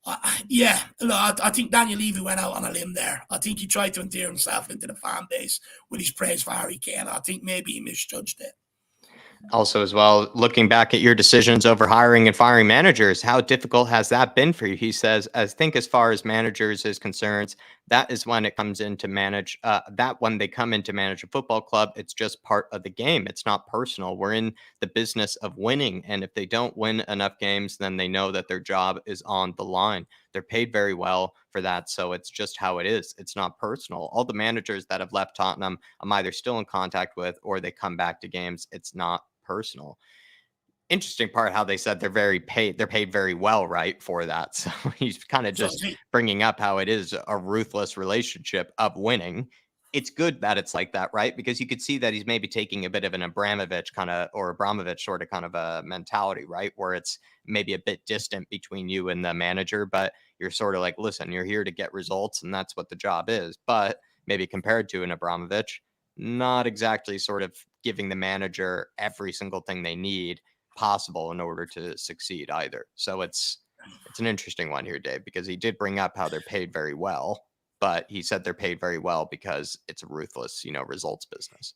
I think Daniel Levy went out on a limb there. I think he tried to endear himself into the fan base with his praise for Harry Kane. I think maybe he misjudged it. Also, as well, looking back at your decisions over hiring and firing managers, how difficult has that been for you? He says, I think as far as managers is concerned, that is when it comes in to manage, when they come in to manage a football club, it's just part of the game. It's not personal. We're in the business of winning. And if they don't win enough games, then they know that their job is on the line. They're paid very well for that. So it's just how it is. It's not personal. All the managers that have left Tottenham, I'm either still in contact with or they come back to games. It's not personal. Interesting part how they said they're paid very well, right, for that. So he's kind of just bringing up how it is a ruthless relationship of winning. It's good that it's like that, right? Because you could see that he's maybe taking a bit of an Abramovich sort of kind of a mentality, right? Where it's maybe a bit distant between you and the manager, but you're sort of like, listen, you're here to get results and that's what the job is. But maybe compared to an Abramovich, not exactly sort of giving the manager every single thing they need possible in order to succeed either. So it's an interesting one here, Dave, because he did bring up how they're paid very well, but he said they're paid very well because it's a ruthless, results business.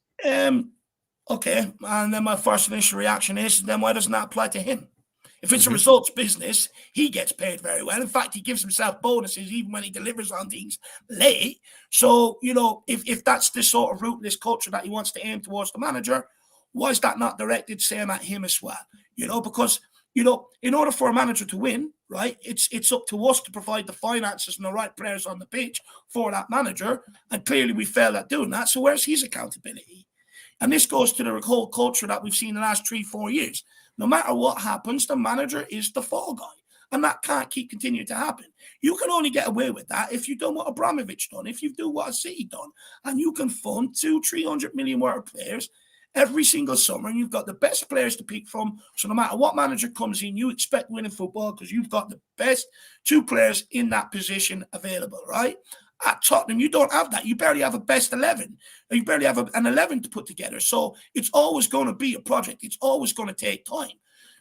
Okay. And then my first initial reaction is, then why doesn't that apply to him? If it's a results business, he gets paid very well. In fact, he gives himself bonuses even when he delivers on things late. So, if that's the sort of ruthless culture that he wants to aim towards the manager, Why is that not directed same at him as well? Because in order for a manager to win, right, it's up to us to provide the finances and the right players on the pitch for that manager. And clearly we failed at doing that. So where's his accountability? And this goes to the whole culture that we've seen the last 3-4 years. No matter what happens, the manager is the fall guy. And that can't keep continuing to happen. You can only get away with that if you've done what Abramovich done, if you do what a City done, and you can fund 200-300 million worth of players every single summer, and you've got the best players to pick from. So no matter what manager comes in, you expect winning football because you've got the best 2 players in that position available, right? At Tottenham, you don't have that. You barely have a best 11. You barely have an 11 to put together. So it's always going to be a project. It's always going to take time.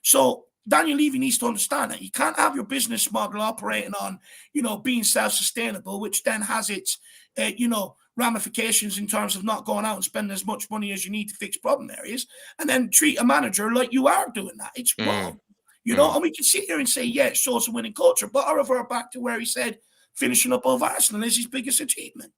So Daniel Levy needs to understand that you can't have your business model operating on, being self-sustainable, which then has its, ramifications in terms of not going out and spending as much money as you need to fix problem areas, and then treat a manager like you are doing that. It's wrong. And we can sit here and say, yeah, it shows a winning culture, but I revert back to where he said finishing above Arsenal is his biggest achievement.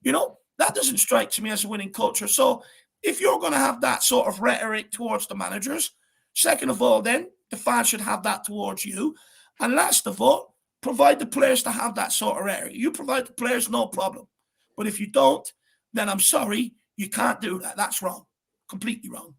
That doesn't strike to me as a winning culture. So if you're going to have that sort of rhetoric towards the managers, second of all, then the fans should have that towards you. And last of all, provide the players to have that sort of rhetoric. You provide the players, no problem. But if you don't, then I'm sorry, you can't do that. That's wrong. Completely wrong.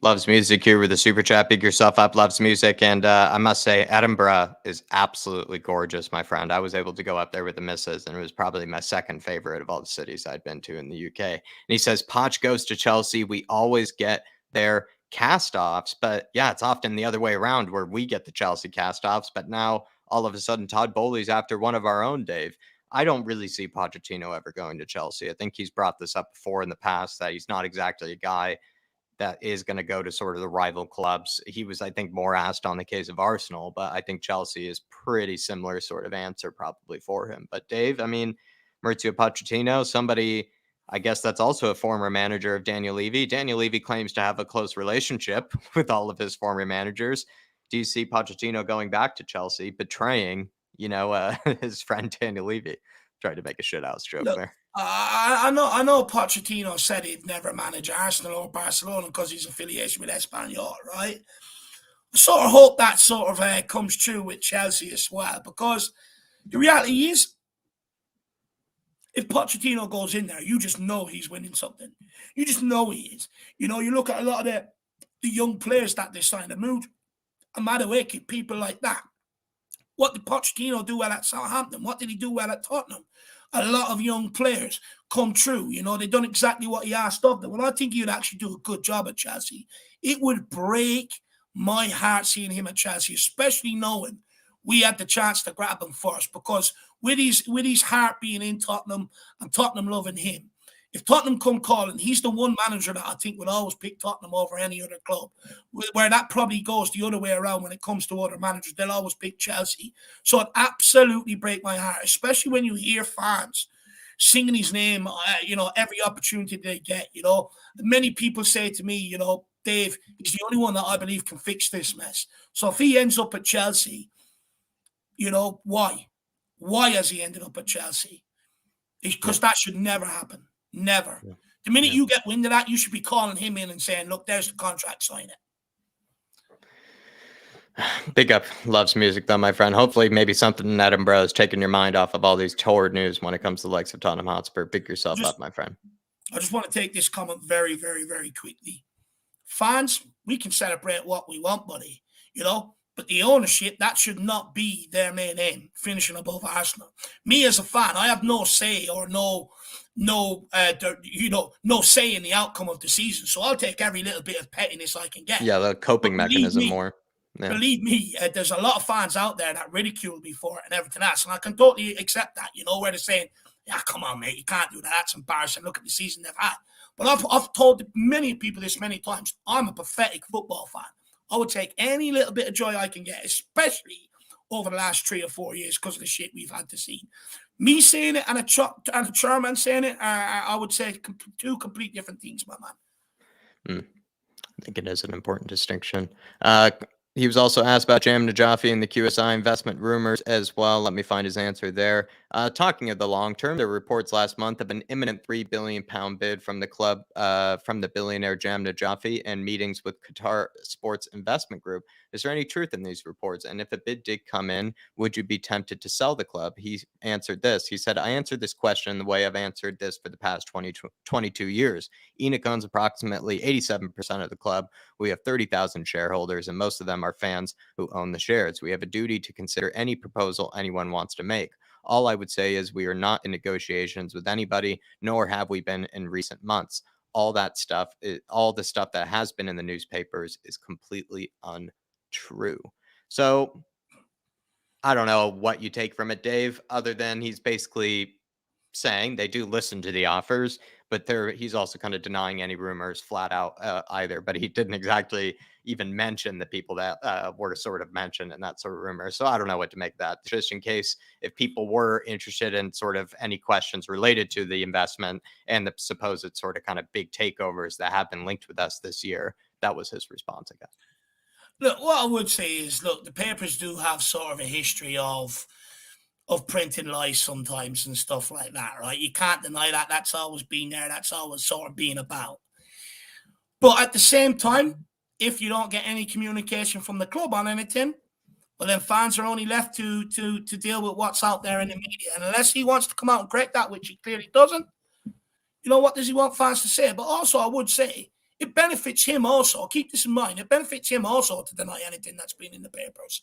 Loves music here with a super chat. Big yourself up, loves music. And I must say, Edinburgh is absolutely gorgeous, my friend. I was able to go up there with the missus, and it was probably my second favorite of all the cities I'd been to in the UK. And he says, Poch goes to Chelsea. We always get their cast-offs. But yeah, it's often the other way around where we get the Chelsea cast-offs. But now, all of a sudden, Todd Bowley's after one of our own, Dave. I don't really see Pochettino ever going to Chelsea. I think he's brought this up before in the past that he's not exactly a guy that is going to go to sort of the rival clubs. He was, I think, more asked on the case of Arsenal, but I think Chelsea is pretty similar sort of answer probably for him. But Dave, I mean, Mauricio Pochettino, somebody, I guess that's also a former manager of Daniel Levy. Daniel Levy claims to have a close relationship with all of his former managers. Do you see Pochettino going back to Chelsea, betraying, his friend Daniel Levy? Tried to make a shit house joke there. I know Pochettino said he'd never manage Arsenal or Barcelona because he's affiliation with Espanyol, right? I sort of hope that sort of comes true with Chelsea as well, because the reality is, if Pochettino goes in there, you just know he's winning something. You just know he is. You look at a lot of the young players that they signed, Madueke, people like that. What did Pochettino do well at Southampton? What did he do well at Tottenham? A lot of young players come true. They've done exactly what he asked of them. Well, I think he would actually do a good job at Chelsea. It would break my heart seeing him at Chelsea, especially knowing we had the chance to grab him first, because with his heart being in Tottenham and Tottenham loving him, if Tottenham come calling, he's the one manager that I think would always pick Tottenham over any other club. Where that probably goes the other way around when it comes to other managers. They'll always pick Chelsea. So it absolutely break my heart, especially when you hear fans singing his name, every opportunity they get. Many people say to me, Dave, he's the only one that I believe can fix this mess. So if he ends up at Chelsea, why? Why has he ended up at Chelsea? Because that should never happen. Never. Yeah. The minute you get wind of that, you should be calling him in and saying, look, there's the contract, sign it. Big up. Loves music, though, my friend. Hopefully, maybe something in Edinburgh is taking your mind off of all these torrid news when it comes to the likes of Tottenham Hotspur. Pick yourself up, my friend. I just want to take this comment very, very, very quickly. Fans, we can celebrate what we want, buddy, but the ownership, that should not be their main aim, finishing above Arsenal. Me as a fan, I have no say or no say in the outcome of the season. So I'll take every little bit of pettiness I can get. Yeah, the coping mechanism more. Yeah. Believe me, there's a lot of fans out there that ridicule me for it and everything else. And I can totally accept that, where they're saying, yeah, come on, mate, you can't do that. That's embarrassing. Look at the season they've had. But I've told many people this many times. I'm a pathetic football fan. I would take any little bit of joy I can get, especially over the last 3 or 4 years because of the shit we've had to see. Me saying it and a chairman saying it, I would say 2 complete different things, my man. I think it is an important distinction. He was also asked about Jam Najafi and the QSI investment rumors as well. Let me find his answer there. Talking of the long term, there were reports last month of an imminent £3 billion bid from the club, from the billionaire Jam Najafi, and meetings with Qatar Sports Investment Group. Is there any truth in these reports? And if a bid did come in, would you be tempted to sell the club? He answered this. He said, I answered this question the way I've answered this for the past 22 years. Enoch owns approximately 87% of the club. We have 30,000 shareholders, and most of them are fans who own the shares. We have a duty to consider any proposal anyone wants to make. All I would say is we are not in negotiations with anybody, nor have we been in recent months. All that stuff, all the stuff that has been in the newspapers is completely untrue. So I don't know what you take from it, Dave, other than he's basically saying they do listen to the offers, but he's also kind of denying any rumors flat out either. But he didn't exactly even mention the people that were sort of mentioned in that sort of rumor. So I don't know what to make of that. Just in case if people were interested in sort of any questions related to the investment and the supposed sort of kind of big takeovers that have been linked with us this year, that was his response, I guess. Look, what I would say is, look, the papers do have sort of a history of printing lies sometimes and stuff like that, right? You can't deny that. That's always been there. That's always sort of been about. But at the same time, if you don't get any communication from the club on anything, well, then fans are only left to deal with what's out there in the media. And unless he wants to come out and correct that, which he clearly doesn't, you know, what does he want fans to say? But also, I would say it benefits him also. Keep this in mind. It benefits him also to deny anything that's been in the papers.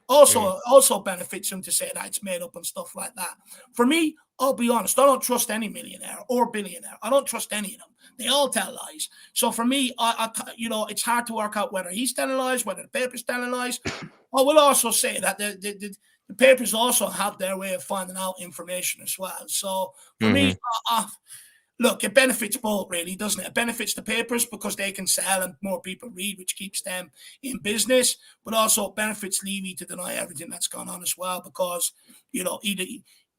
Also benefits him to say that it's made up and stuff like that. For me, I'll be honest, I don't trust any millionaire or billionaire. I don't trust any of them. They all tell lies. So for me, it's hard to work out whether he's telling lies, whether the paper's telling lies. I will also say that the papers also have their way of finding out information as well. So for me, look, it benefits both, really, doesn't it? It benefits the papers because they can sell and more people read, which keeps them in business. But also it benefits Levy to deny everything that's gone on as well because,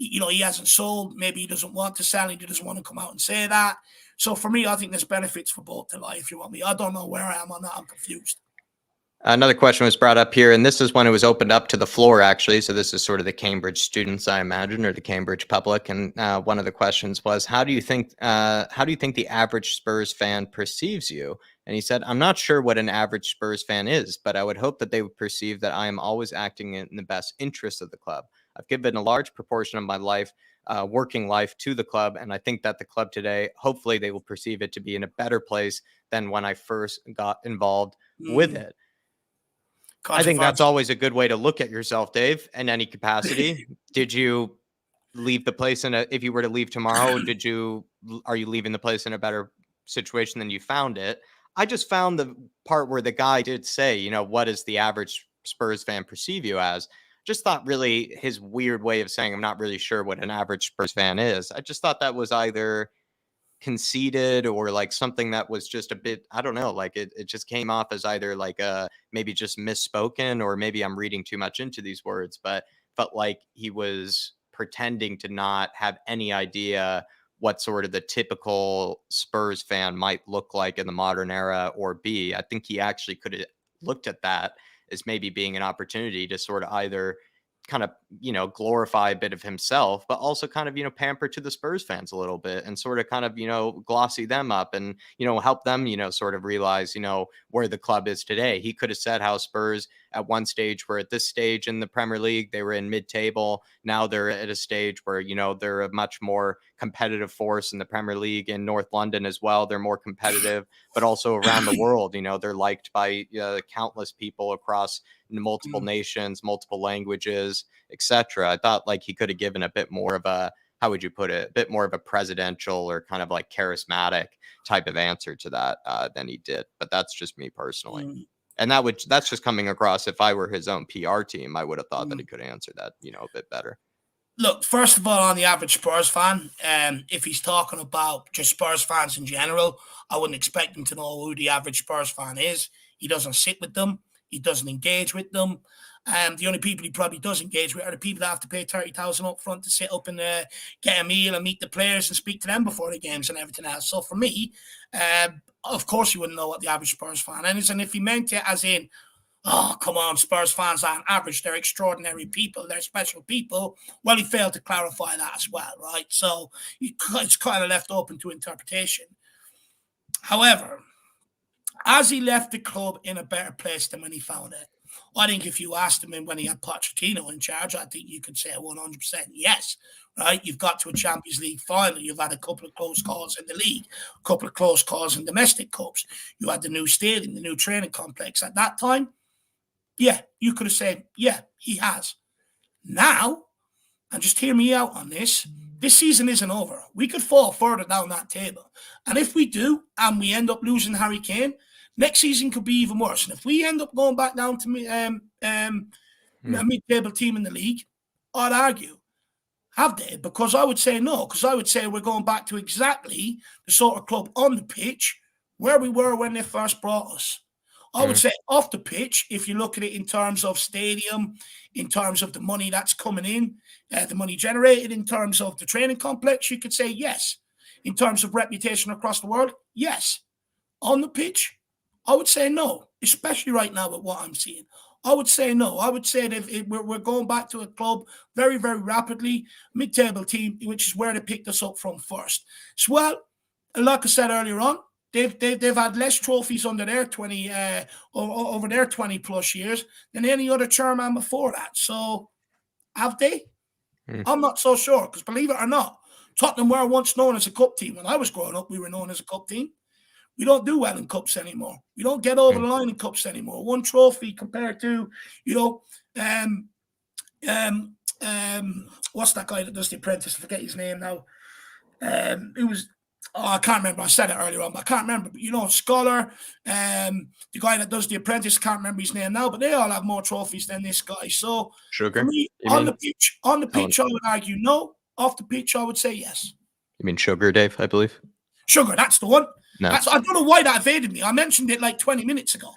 he hasn't sold. Maybe he doesn't want to sell. He doesn't want to come out and say that. So for me, I think there's benefits for both to lie, if you want me. I don't know where I am on that. I'm confused. Another question was brought up here, and this is when it was opened up to the floor, actually. So this is sort of the Cambridge students, I imagine, or the Cambridge public. And one of the questions was, how do you think the average Spurs fan perceives you? And he said, I'm not sure what an average Spurs fan is, but I would hope that they would perceive that I am always acting in the best interest of the club. I've given a large proportion of my life, working life, to the club, and I think that the club today, hopefully they will perceive it to be in a better place than when I first got involved with it. I think that's always a good way to look at yourself, Dave, in any capacity. Did you leave the place if you were to leave tomorrow, are you leaving the place in a better situation than you found it? I just found the part where the guy did say, what does the average Spurs fan perceive you as? Just thought really his weird way of saying, I'm not really sure what an average Spurs fan is. I just thought that was either conceited or like something that was just a bit, I don't know, like it just came off as either like maybe just misspoken, or maybe I'm reading too much into these words, but felt like he was pretending to not have any idea what sort of the typical Spurs fan might look like in the modern era or be. I think he actually could have looked at that as maybe being an opportunity to sort of either kind of, glorify a bit of himself, but also kind of, pamper to the Spurs fans a little bit and sort of kind of, glossy them up and, help them, sort of realize, where the club is today. He could have said how Spurs at one stage were at this stage in the Premier League, they were in mid-table. Now they're at a stage where, they're a much more competitive force in the Premier League. In North London as well, they're more competitive, but also around the world, they're liked by countless people across multiple nations, multiple languages, etc. I thought like he could have given a bit more of a, how would you put it, a bit more of a presidential or kind of like charismatic type of answer to that than he did. But that's just me personally. And that's just coming across. If I were his own PR team, I would have thought that he could answer that, a bit better. Look, first of all, on the average Spurs fan, if he's talking about just Spurs fans in general, I wouldn't expect him to know who the average Spurs fan is. He doesn't sit with them. He doesn't engage with them. The only people he probably does engage with are the people that have to pay 30,000 up front to sit up and get a meal and meet the players and speak to them before the games and everything else. So for me, of course, you wouldn't know what the average Spurs fan is. And if he meant it as in, Oh, come on, Spurs fans on average, they're extraordinary people, they're special people. Well, he failed to clarify that as well, right? So it's kind of left open to interpretation. However, as he left the club in a better place than when he found it, I think if you asked him when he had Pochettino in charge, I think you could say 100% yes, right? You've got to a Champions League final. You've had a couple of close calls in the league, a couple of close calls in domestic cups. You had the new stadium, the new training complex. At that time, yeah, you could have said, yeah, he has. Now, and just hear me out on this season isn't over. We could fall further down that table. And if we do, and we end up losing Harry Kane, next season could be even worse. And if we end up going back down to a mid-table team in the league, I'd argue, have they? Because I would say no, because I would say we're going back to exactly the sort of club on the pitch where we were when they first brought us. I would say off the pitch, if you look at it in terms of stadium, in terms of the money that's coming in, the money generated, in terms of the training complex, you could say yes. In terms of reputation across the world, yes. On the pitch, I would say no, especially right now with what I'm seeing. I would say no. I would say that we're going back to a club very, very rapidly, mid-table team, which is where they picked us up from first. So, well, like I said earlier on, They've had less trophies under their 20 over their 20 plus years than any other chairman before that. So have they? I'm not so sure, because believe it or not, Tottenham were once known as a cup team. When I was growing up, we were known as a cup team. We don't do well in cups anymore. We don't get over the line in cups anymore. One trophy compared to, what's that guy that does The Apprentice? I forget his name now. It was. Oh, I can't remember. I said it earlier on, but I can't remember. But, Scholar, the guy that does The Apprentice, can't remember his name now, but they all have more trophies than this guy. So, Sugar? For me, on the pitch, I would argue no. Off the pitch, I would say yes. You mean Sugar, Dave, I believe? Sugar, that's the one. No. I don't know why that evaded me. I mentioned it like 20 minutes ago.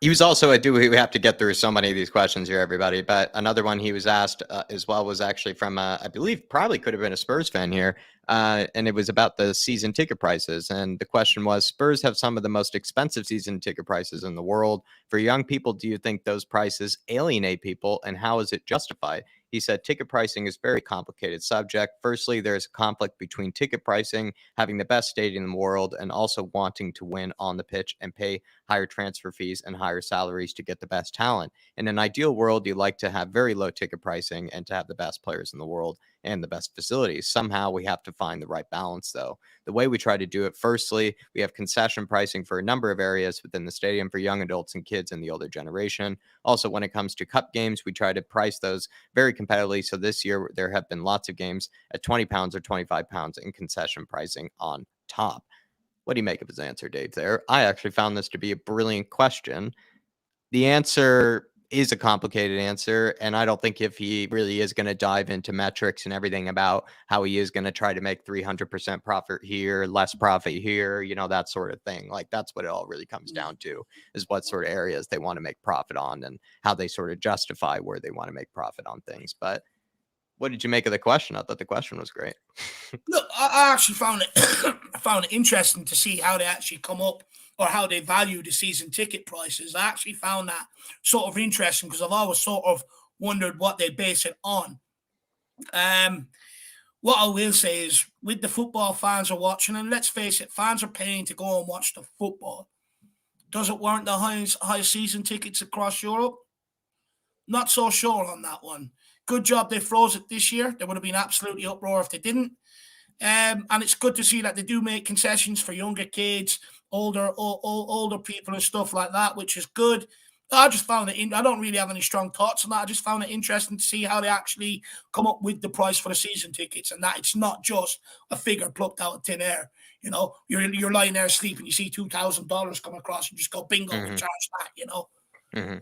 He was also, we have to get through so many of these questions here, everybody. But another one he was asked as well was actually from, I believe, probably could have been a Spurs fan here. And it was about the season ticket prices. And the question was, Spurs have some of the most expensive season ticket prices in the world. For young people, do you think those prices alienate people? And how is it justified? He said ticket pricing is a very complicated subject. Firstly, there's a conflict between ticket pricing, having the best stadium in the world, and also wanting to win on the pitch and pay higher transfer fees and higher salaries to get the best talent. In an ideal world, you like to have very low ticket pricing and to have the best players in the world and the best facilities. Somehow we have to find the right balance, though. The way we try to do it, firstly, we have concession pricing for a number of areas within the stadium for young adults and kids in the older generation. Also, when it comes to cup games, we try to price those very competitively. So this year, there have been lots of games at £20 or £25 in concession pricing on top. What do you make of his answer, Dave, there? I actually found this to be a brilliant question. The answer is a complicated answer, and I don't think if he really is going to dive into metrics and everything about how he is going to try to make 300% profit here, less profit here, that sort of thing. Like, that's what it all really comes down to, is what sort of areas they want to make profit on and how they sort of justify where they want to make profit on things. But what did you make of the question? I thought the question was great. Look, I actually found it interesting to see how they actually come up, or how they value the season ticket prices. I actually found that sort of interesting, because I've always sort of wondered what they base it on. What I will say is, with the football fans are watching, and let's face it, fans are paying to go and watch the football. Does it warrant the highest season tickets across Europe? Not so sure on that one. Good job they froze it this year. There would have been absolutely uproar if they didn't. And it's good to see that they do make concessions for younger kids, older people and stuff like that, which is good. I just found it I don't really have any strong thoughts on that. I just found it interesting to see how they actually come up with the price for the season tickets, and that it's not just a figure plucked out of thin air. You're lying there sleeping, you see $2,000 come across, you just go bingo, we charge that.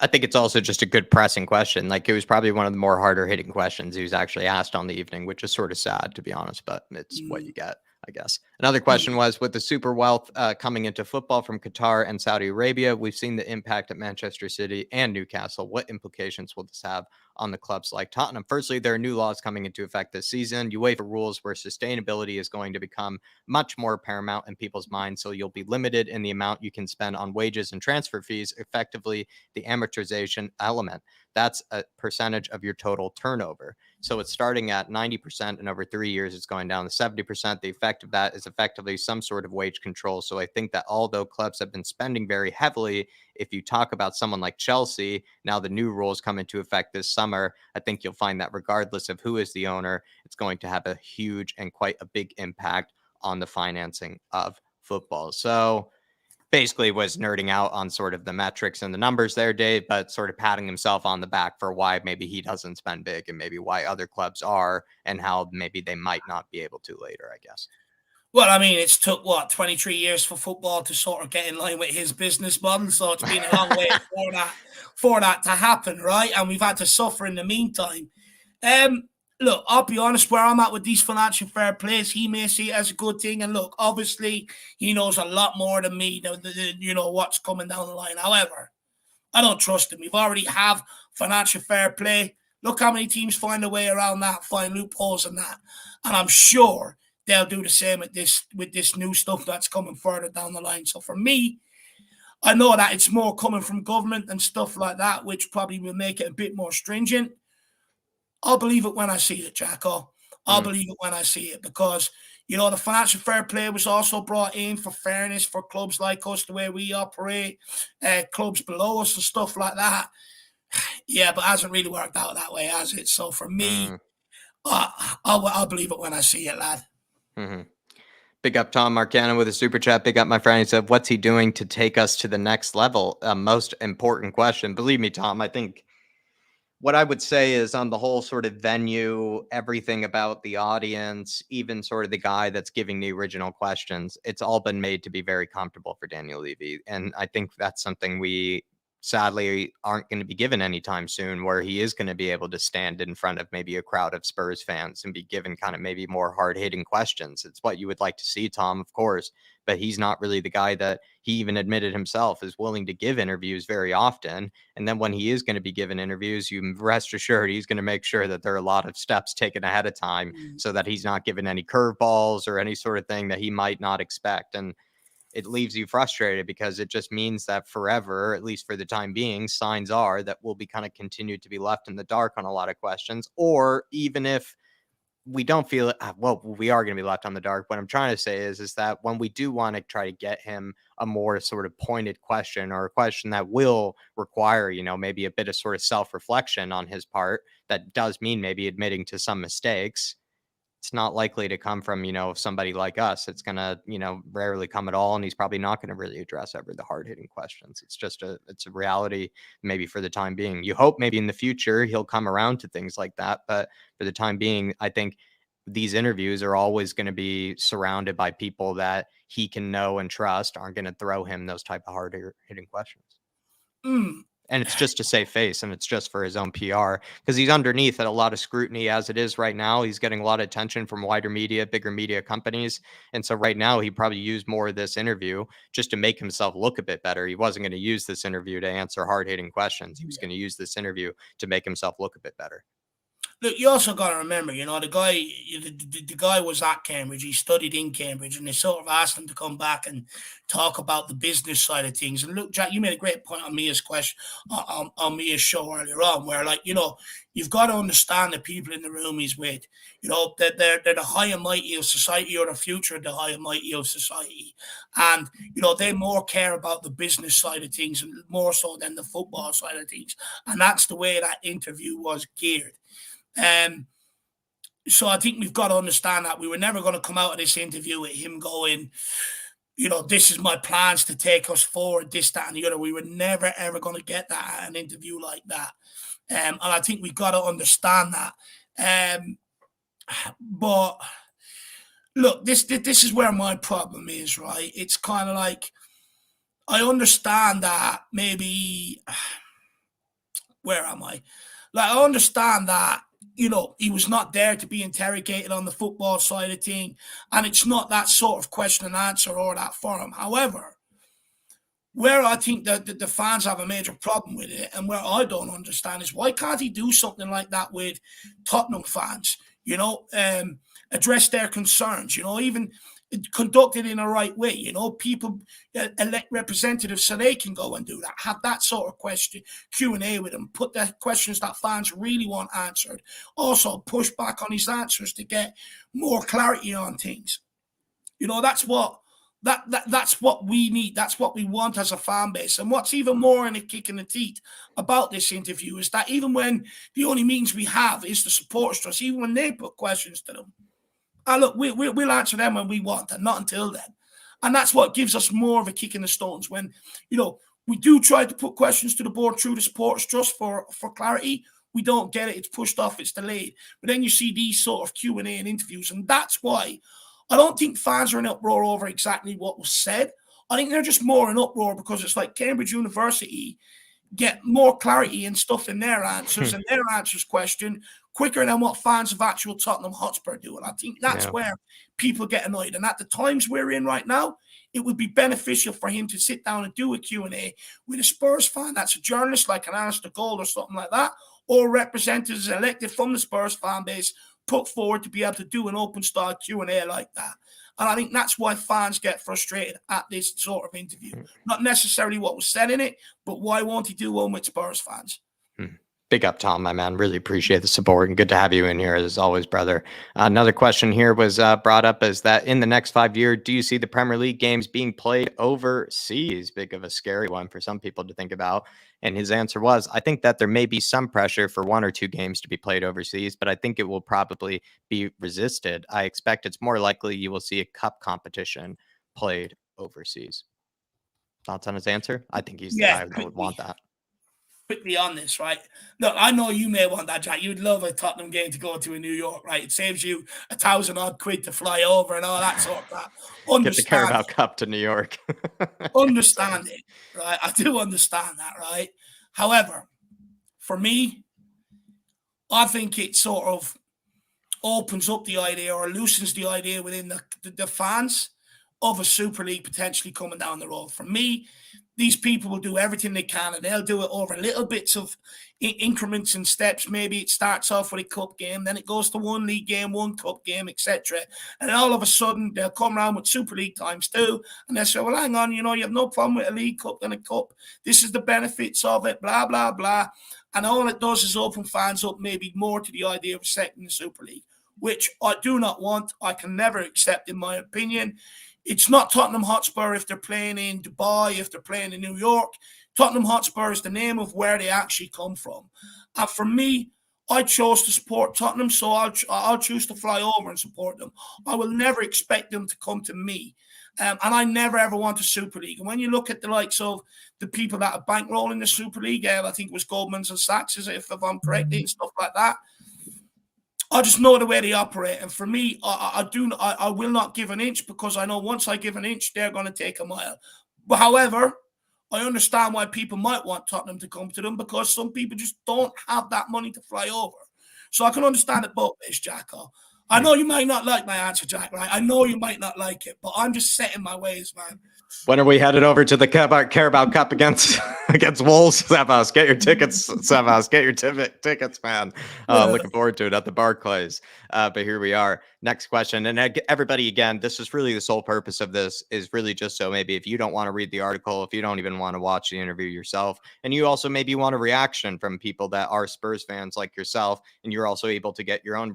I think it's also just a good pressing question. Like, it was probably one of the more harder hitting questions he was actually asked on the evening, which is sort of sad, to be honest, but it's what you get, I guess. Another question was, with the super wealth coming into football from Qatar and Saudi Arabia, we've seen the impact at Manchester City and Newcastle. What implications will this have on the clubs like Tottenham. Firstly, there are new laws coming into effect this season, UEFA rules where sustainability is going to become much more paramount in people's minds. So you'll be limited in the amount you can spend on wages and transfer fees, effectively the amortization element. That's a percentage of your total turnover. So it's starting at 90%, and over 3 years, it's going down to 70%. The effect of that is effectively some sort of wage control. So I think that although clubs have been spending very heavily, if you talk about someone like Chelsea, now the new rules come into effect this summer, I think you'll find that regardless of who is the owner, it's going to have a huge and quite a big impact on the financing of football. So basically was nerding out on sort of the metrics and the numbers there, Dave, but sort of patting himself on the back for why maybe he doesn't spend big and maybe why other clubs are and how maybe they might not be able to later, I guess. Well, I mean, it's took, 23 years for football to sort of get in line with his business model. So it's been a long way for that to happen, right? And we've had to suffer in the meantime. Look, I'll be honest, where I'm at with these financial fair plays, he may see it as a good thing. And look, obviously, he knows a lot more than me, what's coming down the line. However, I don't trust him. We've already have financial fair play. Look how many teams find a way around that, find loopholes in that. And I'm sure they'll do the same with this new stuff that's coming further down the line. So for me, I know that it's more coming from government and stuff like that, which probably will make it a bit more stringent. I'll believe it when I see it, Jacko. I'll believe it when I see it because, the financial fair play was also brought in for fairness for clubs like us, the way we operate, clubs below us and stuff like that. Yeah, but it hasn't really worked out that way, has it? So for me, I'll believe it when I see it, lad. Mm-hmm. Big up Tom Marcano with a super chat. Big up my friend. He said, what's he doing to take us to the next level? Most important question. Believe me, Tom, I think what I would say is on the whole sort of venue, everything about the audience, even sort of the guy that's giving the original questions, it's all been made to be very comfortable for Daniel Levy. And I think that's something we sadly aren't going to be given anytime soon, where he is going to be able to stand in front of maybe a crowd of Spurs fans and be given kind of maybe more hard-hitting questions. It's what you would like to see, Tom, of course, but he's not really the guy that he even admitted himself is willing to give interviews very often. And then when he is going to be given interviews, you rest assured he's going to make sure that there are a lot of steps taken ahead of time so that he's not given any curveballs or any sort of thing that he might not expect. And it leaves you frustrated because it just means that forever, at least for the time being, signs are that we'll be kind of continued to be left in the dark on a lot of questions. Or even if we don't feel it, well, we are going to be left on the dark. What I'm trying to say is that when we do want to try to get him a more sort of pointed question or a question that will require, maybe a bit of sort of self-reflection on his part, that does mean maybe admitting to some mistakes. It's not likely to come from, somebody like us. It's going to, rarely come at all. And he's probably not going to really address ever the hard hitting questions. It's just it's a reality, maybe for the time being. You hope maybe in the future he'll come around to things like that. But for the time being, I think these interviews are always going to be surrounded by people that he can know and trust aren't going to throw him those type of hard hitting questions. And it's just to save face, and it's just for his own PR, because he's underneath at a lot of scrutiny as it is right now. He's getting a lot of attention from wider media, bigger media companies. And so right now he probably used more of this interview just to make himself look a bit better. He wasn't going to use this interview to answer hard-hitting questions. He was going to use this interview to make himself look a bit better. Look, you also got to remember, the guy was at Cambridge. He studied in Cambridge, and they sort of asked him to come back and talk about the business side of things. And look, Jack, you made a great point on Mia's question, on Mia's show earlier on, where, you've got to understand the people in the room he's with. That they're the high and mighty of society, or the future of the high and mighty of society. And, they more care about the business side of things, and more so than the football side of things. And that's the way that interview was geared. So I think we've got to understand that we were never going to come out of this interview with him going, this is my plans to take us forward, this, that, and the other. We were never, ever going to get that at an interview like that. And I think we've got to understand that. But look, this is where my problem is, right? It's kind of like, I understand that maybe, where am I? I understand that, he was not there to be interrogated on the football side of thing, and it's not that sort of question and answer or that forum. However, Where I think that the fans have a major problem with it, and where I don't understand, is why can't he do something like that with Tottenham fans? Address their concerns. Even conduct it in a right way. People elect representatives so they can go and do that. Have that sort of question Q&A with them. Put the questions that fans really want answered. Also, push back on his answers to get more clarity on things. That's what that's what we need. That's what we want as a fan base. And what's even more in a kick in the teeth about this interview is that even when the only means we have is the supporters trust, even when they put questions to them, look, we'll answer them when we want, and not until then. And that's what gives us more of a kick in the stones when, we do try to put questions to the board through the supporters trust for clarity. We don't get it. It's pushed off. It's delayed. But then you see these sort of Q&A and interviews, and that's why I don't think fans are in uproar over exactly what was said. I think they're just more in uproar because it's like Cambridge University get more clarity and stuff in their answers and their answers question quicker than what fans of actual Tottenham Hotspur do. And I think that's where people get annoyed. And at the times we're in right now, it would be beneficial for him to sit down and do a Q&A with a Spurs fan that's a journalist like an Alistair Gold or something like that, or representatives elected from the Spurs fan base put forward to be able to do an open style Q&A like that. And I think that's why fans get frustrated at this sort of interview. Not necessarily what was said in it, but why won't he do one with Spurs fans? Big up, Tom, my man. Really appreciate the support and good to have you in here as always, brother. Another question here was brought up is that in the next 5 years, do you see the Premier League games being played overseas? Big of a scary one for some people to think about. And his answer was, I think that there may be some pressure for 1 or 2 games to be played overseas, but I think it will probably be resisted. I expect it's more likely you will see a cup competition played overseas. Thoughts on his answer? I think he's the guy that would want that. Quickly on this, right? Look, I know you may want that, Jack. You'd love a Tottenham game to go to in New York, right? It saves you £1,000 quid to fly over and all that sort of crap. Get the Carabao Cup to New York. Understand it, right? I do understand that, right? However, for me, I think it sort of opens up the idea or loosens the idea within the fans of a Super League potentially coming down the road. For me, these people will do everything they can, and they'll do it over little bits of increments and steps. Maybe it starts off with a cup game, then it goes to 1 league game, 1 cup game, etc. And then all of a sudden, they'll come around with Super League ×2, and they'll say, well, hang on, you have no problem with a league cup and a cup. This is the benefits of it, blah, blah, blah. And all it does is open fans up maybe more to the idea of a second Super League, which I do not want. I can never accept, in my opinion. It's not Tottenham Hotspur if they're playing in Dubai, if they're playing in New York. Tottenham Hotspur is the name of where they actually come from. And for me, I chose to support Tottenham, so I'll choose to fly over and support them. I will never expect them to come to me. And I never, ever want a Super League. And when you look at the likes of the people that are bankrolling the Super League, I think it was Goldman's and Sachs, if I'm correct, and stuff like that, I just know the way they operate. And for me, I will not give an inch, because I know once I give an inch, they're going to take a mile. But however, I understand why people might want Tottenham to come to them, because some people just don't have that money to fly over. So I can understand it both ways, Jack. I know you might not like my answer, Jack, right? I know you might not like it, but I'm just set in my ways, man. When are we headed over to the Carabao Cup against Wolves? Savas, get your tickets. Savas, get your tickets, man. Looking forward to it at the Barclays. But here we are. Next question. And everybody, again, this is really the sole purpose of this is really just so maybe if you don't want to read the article, if you don't even want to watch the interview yourself, and you also maybe want a reaction from people that are Spurs fans like yourself, and you're also able to get your own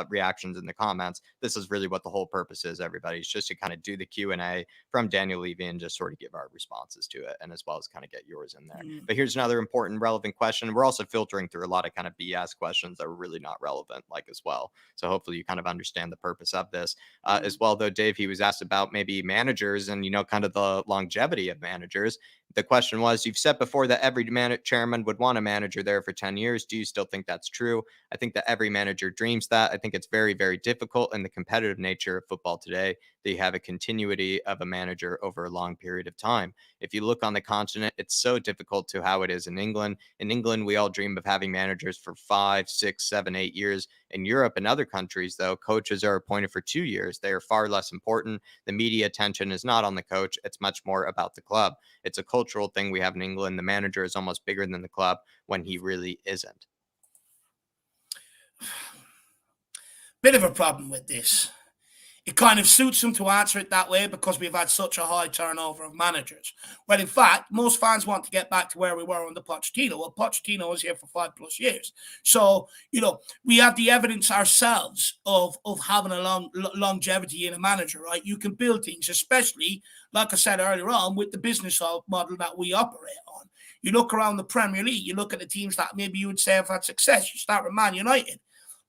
reactions in the comments. This is really what the whole purpose is, everybody. It's just to kind of do the Q&A from Daniel Levy and just sort of give our responses to it, and as well as kind of get yours in there. But here's another important relevant question. We're also filtering through a lot of kind of BS questions that are really not relevant, like as well. So hopefully you kind of understand the purpose of this as well. Though, Dave, he was asked about maybe managers and, kind of the longevity of managers. The question was, you've said before that every chairman would want a manager there for 10 years. Do you still think that's true? I think that every manager dreams that. I think it's very, very difficult in the competitive nature of football today that you have a continuity of a manager over a long period of time. If you look on the continent, it's so difficult to how it is in England. In England, we all dream of having managers for 5, 6, 7, 8 years. In Europe and other countries, though, coaches are appointed for 2 years. They are far less important. The media attention is not on the coach. It's much more about the club. It's a culture cultural thing we have in England. The manager is almost bigger than the club when he really isn't. Bit of a problem with this. It kind of suits them to answer it that way because we've had such a high turnover of managers. Well, in fact, most fans want to get back to where we were under Pochettino. Well, Pochettino was here for 5+ years. So, we have the evidence ourselves of having a longevity in a manager, right? You can build things, especially, like I said earlier on, with the business model that we operate on. You look around the Premier League, you look at the teams that maybe you would say have had success. You start with Man United.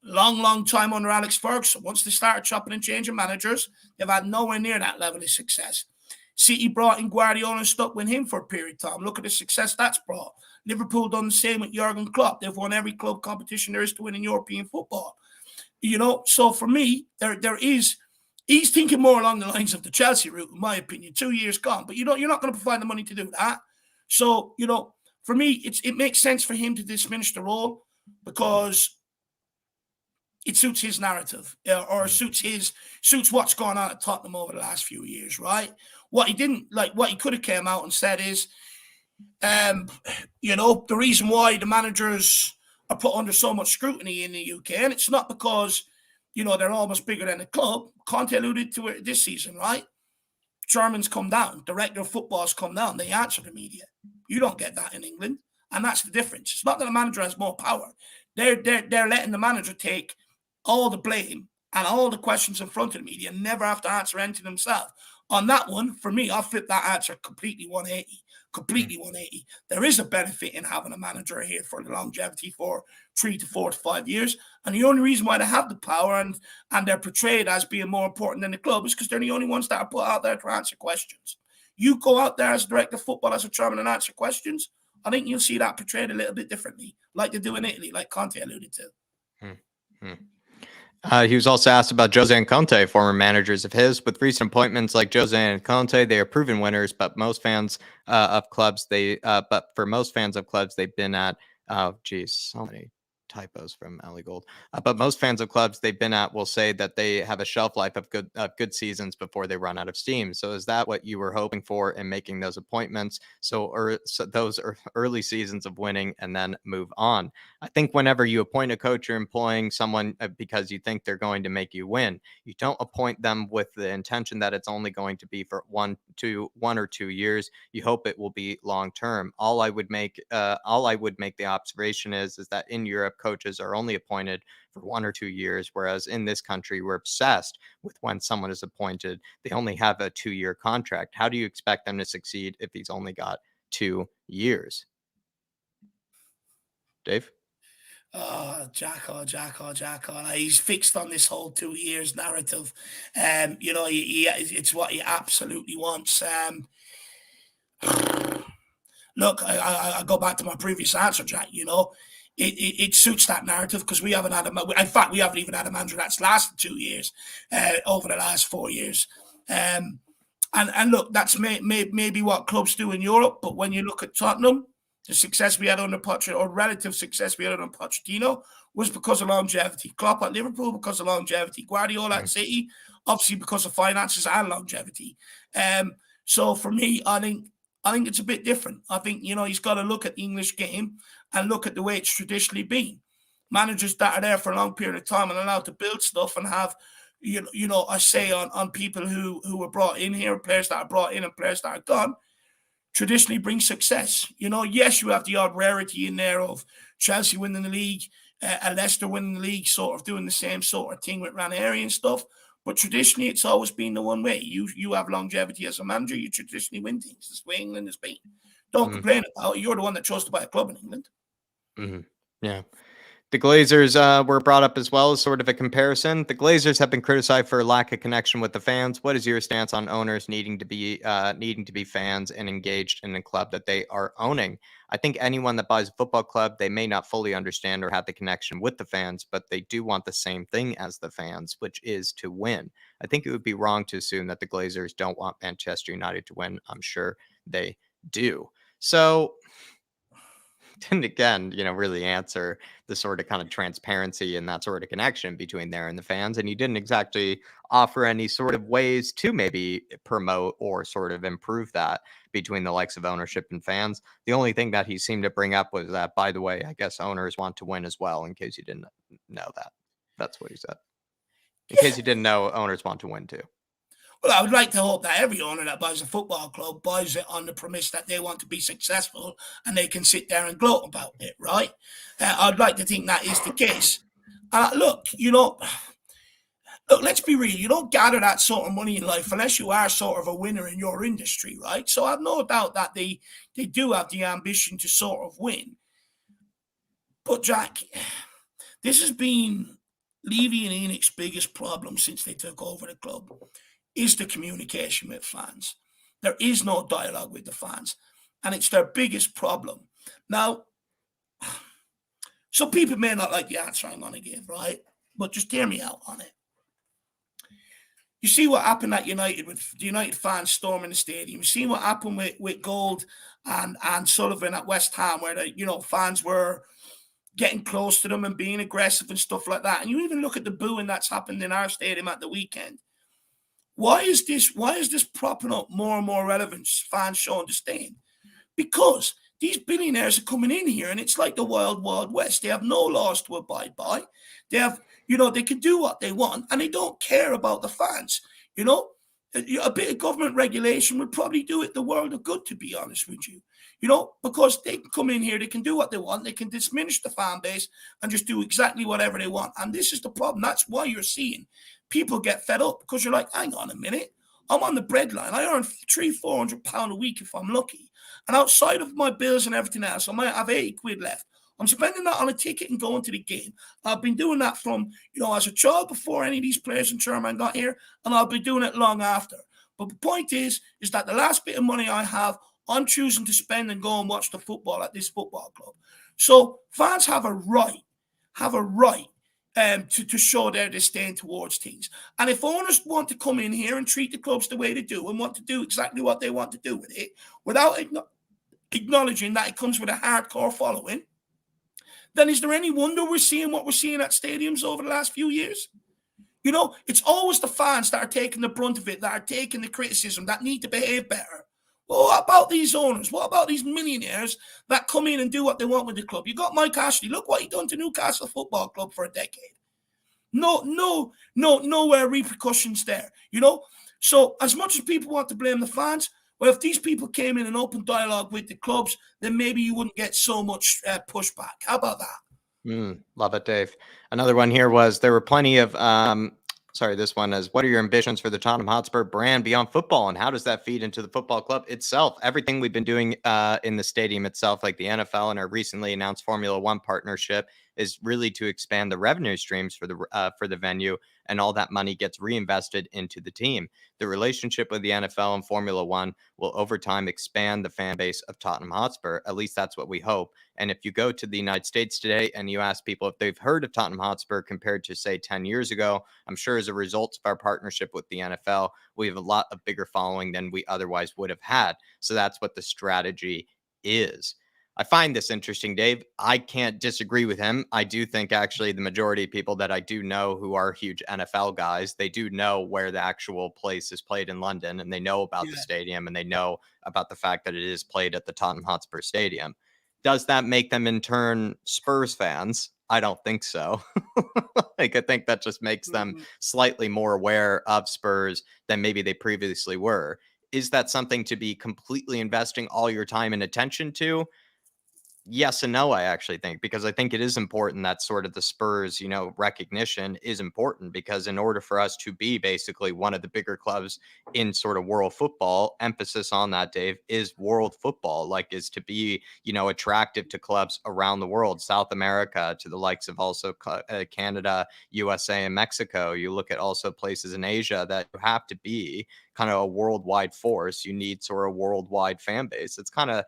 Long time under Alex Ferguson. Once they started chopping and changing managers, they've had nowhere near that level of success. City brought in Guardiola and stuck with him for a period of time. Look at the success that's brought. Liverpool done the same with Jurgen Klopp. They've won every club competition there is to win in European football. So for me, he's thinking more along the lines of the Chelsea route, in my opinion. 2 years gone, but you're not going to provide the money to do that. So, for me, it makes sense for him to diminish the role because it suits his narrative, or suits what's gone on at Tottenham over the last few years, right? What he could have came out and said is, the reason why the managers are put under so much scrutiny in the UK, and it's not because, they're almost bigger than the club. Conte alluded to it this season, right? Chairman's come down, director of football's come down. They answer the media. You don't get that in England, and that's the difference. It's not that the manager has more power. They're letting the manager take all the blame and all the questions in front of the media and never have to answer anything themselves. On that one, for me, I'll flip that answer completely 180. Completely 180. There is a benefit in having a manager here for the longevity for 3 to 4 to 5 years. And the only reason why they have the power and they're portrayed as being more important than the club is because they're the only ones that are put out there to answer questions. You go out there as a director of football, as a chairman, and answer questions, I think you'll see that portrayed a little bit differently, like they do in Italy, like Conte alluded to. He was also asked about Jose and Conte, former managers of his. With recent appointments like Jose and Conte, they are proven winners. But most fans of clubs, they've been at. Oh, geez, so many typos from Ali Gold. But most fans of clubs they've been at will say that they have a shelf life of good seasons before they run out of steam. So is that what you were hoping for in making those appointments? So those are early seasons of winning and then move on. I think whenever you appoint a coach, you're employing someone because you think they're going to make you win. You don't appoint them with the intention that it's only going to be for 1 or 2 years. You hope it will be long term. All I would make the observation is that in Europe, coaches are only appointed for 1 or 2 years, whereas in this country, we're obsessed with when someone is appointed, they only have a 2-year contract. How do you expect them to succeed if he's only got 2 years? Dave? Jacko. He's fixed on this whole 2 years narrative. It's what he absolutely wants. Look, I go back to my previous answer, Jack. It suits that narrative because we haven't even had a manager that's lasted 2 years over the last 4 years. And look, that's maybe what clubs do in Europe. But when you look at Tottenham, the success we had under Pochettino, or relative success we had under Pochettino, was because of longevity. Klopp at Liverpool because of longevity. Guardiola at City, obviously because of finances and longevity. So for me, I think it's a bit different. I think, he's got to look at the English game and look at the way it's traditionally been. Managers that are there for a long period of time and allowed to build stuff and have, I say on people who were brought in here, players that are brought in and players that are gone, traditionally bring success. Yes, you have the odd rarity in there of Chelsea winning the league, and Leicester winning the league, sort of doing the same sort of thing with Ranieri and stuff. But traditionally, it's always been the one way. You have longevity as a manager. You traditionally win things. That's the way England has been. Don't complain about it. You're the one that chose to buy a club in England. Yeah. The Glazers were brought up as well as sort of a comparison. The Glazers have been criticized for lack of connection with the fans. What is your stance on owners needing to be fans and engaged in a club that they are owning? I think anyone that buys a football club, they may not fully understand or have the connection with the fans, but they do want the same thing as the fans, which is to win. I think it would be wrong to assume that the Glazers don't want Manchester United to win. I'm sure they do. So didn't again, really answer the sort of kind of transparency and that sort of connection between there and the fans. And you didn't exactly offer any sort of ways to maybe promote or sort of improve that between the likes of ownership and fans. The only thing that he seemed to bring up was that, by the way, I guess owners want to win as well, in case you didn't know that. That's what he said. In case you didn't know, owners want to win too. Well, I would like to hope that every owner that buys a football club buys it on the premise that they want to be successful and they can sit there and gloat about it, right? I'd like to think that is the case. Look, let's be real. You don't gather that sort of money in life unless you are sort of a winner in your industry, right? So I've no doubt that they do have the ambition to sort of win. But Jack, this has been Levy and Enoch's biggest problem since they took over the club, is the communication with fans. There is no dialogue with the fans, and it's their biggest problem. Now, so people may not like the answer I'm going to give, right? But just hear me out on it. You see what happened at United with the United fans storming the stadium. You see what happened with Gold and Sullivan at West Ham, where the fans were getting close to them and being aggressive and stuff like that. And you even look at the booing that's happened in our stadium at the weekend. Why is this propping up more and more relevance? Fans showing disdain because these billionaires are coming in here, and it's like the wild, wild west. They have no laws to abide by. They have, they can do what they want, and they don't care about the fans. A bit of government regulation would probably do it the world of good, to be honest with you. Because they can come in here, they can do what they want, they can diminish the fan base and just do exactly whatever they want. And this is the problem. That's why you're seeing people get fed up, because you're like, hang on a minute, I'm on the breadline. I earn £300-400 a week if I'm lucky. And outside of my bills and everything else, I might have 80 quid left. I'm spending that on a ticket and going to the game. I've been doing that from, as a child before any of these players in Germany got here, and I'll be doing it long after. But the point is that the last bit of money I have, I'm choosing to spend and go and watch the football at this football club. So fans have a right to show their disdain towards things. And if owners want to come in here and treat the clubs the way they do and want to do exactly what they want to do with it, without acknowledging that it comes with a hardcore following, then is there any wonder we're seeing what we're seeing at stadiums over the last few years? It's always the fans that are taking the brunt of it, that are taking the criticism, that need to behave better. Well, what about these owners? What about these millionaires that come in and do what they want with the club? You got Mike Ashley. Look what he done to Newcastle Football Club for a decade. No repercussions there, So as much as people want to blame the fans, well, if these people came in an open dialogue with the clubs, then maybe you wouldn't get so much pushback. How about that? Love it, Dave. Another one here was, there were plenty of this one is, what are your ambitions for the Tottenham Hotspur brand beyond football, and how does that feed into the football club itself? Everything we've been doing in the stadium itself, like the NFL and our recently announced Formula One partnership, is really to expand the revenue streams for the venue, and all that money gets reinvested into the team. The relationship with the NFL and Formula One will over time expand the fan base of Tottenham Hotspur. At least that's what we hope. And if you go to the United States today and you ask people if they've heard of Tottenham Hotspur compared to, say, 10 years ago, I'm sure as a result of our partnership with the NFL, we have a lot of bigger following than we otherwise would have had. So that's what the strategy is. I find this interesting, Dave. I can't disagree with him. I do think actually the majority of people that I do know who are huge NFL guys, they do know where the actual place is played in London, and they know about the stadium, and they know about the fact that it is played at the Tottenham Hotspur Stadium. Does that make them in turn Spurs fans? I don't think so. I think that just makes them slightly more aware of Spurs than maybe they previously were. Is that something to be completely investing all your time and attention to? Yes and no, I actually think, because I think it is important that sort of the Spurs, recognition is important, because in order for us to be basically one of the bigger clubs in sort of world football, emphasis on that, Dave, is world football, is to be, attractive to clubs around the world, South America, to the likes of also Canada, USA, and Mexico. You look at also places in Asia that you have to be kind of a worldwide force. You need sort of a worldwide fan base. It's kind of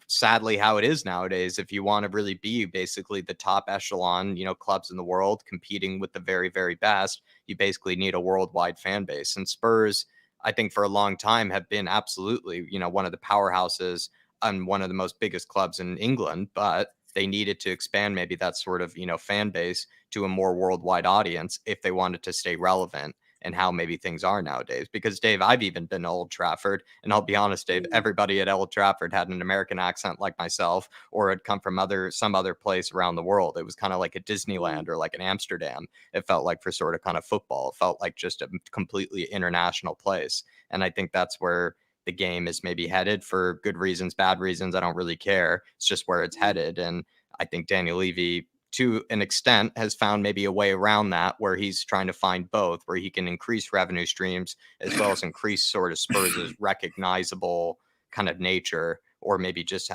sadly how it is nowadays. If you want to really be basically the top echelon, clubs in the world competing with the very, very best, you basically need a worldwide fan base. And Spurs, I think for a long time, have been absolutely, one of the powerhouses and one of the most biggest clubs in England, but they needed to expand maybe that sort of, fan base to a more worldwide audience if they wanted to stay relevant. and how maybe things are nowadays. Because Dave, I've even been to Old Trafford, and I'll be honest, Dave, everybody at Old Trafford had an American accent like myself, or had come from some other place around the world. It was kind of like a Disneyland or like an Amsterdam. It felt like for sort of kind of football. It felt like just a completely international place. And I think that's where the game is maybe headed, for good reasons, bad reasons. I don't really care. It's just where it's headed. And I think Daniel Levy, to an extent, has found maybe a way around that, where he's trying to find both, where he can increase revenue streams as well as increase sort of Spurs' recognizable kind of nature, or maybe just,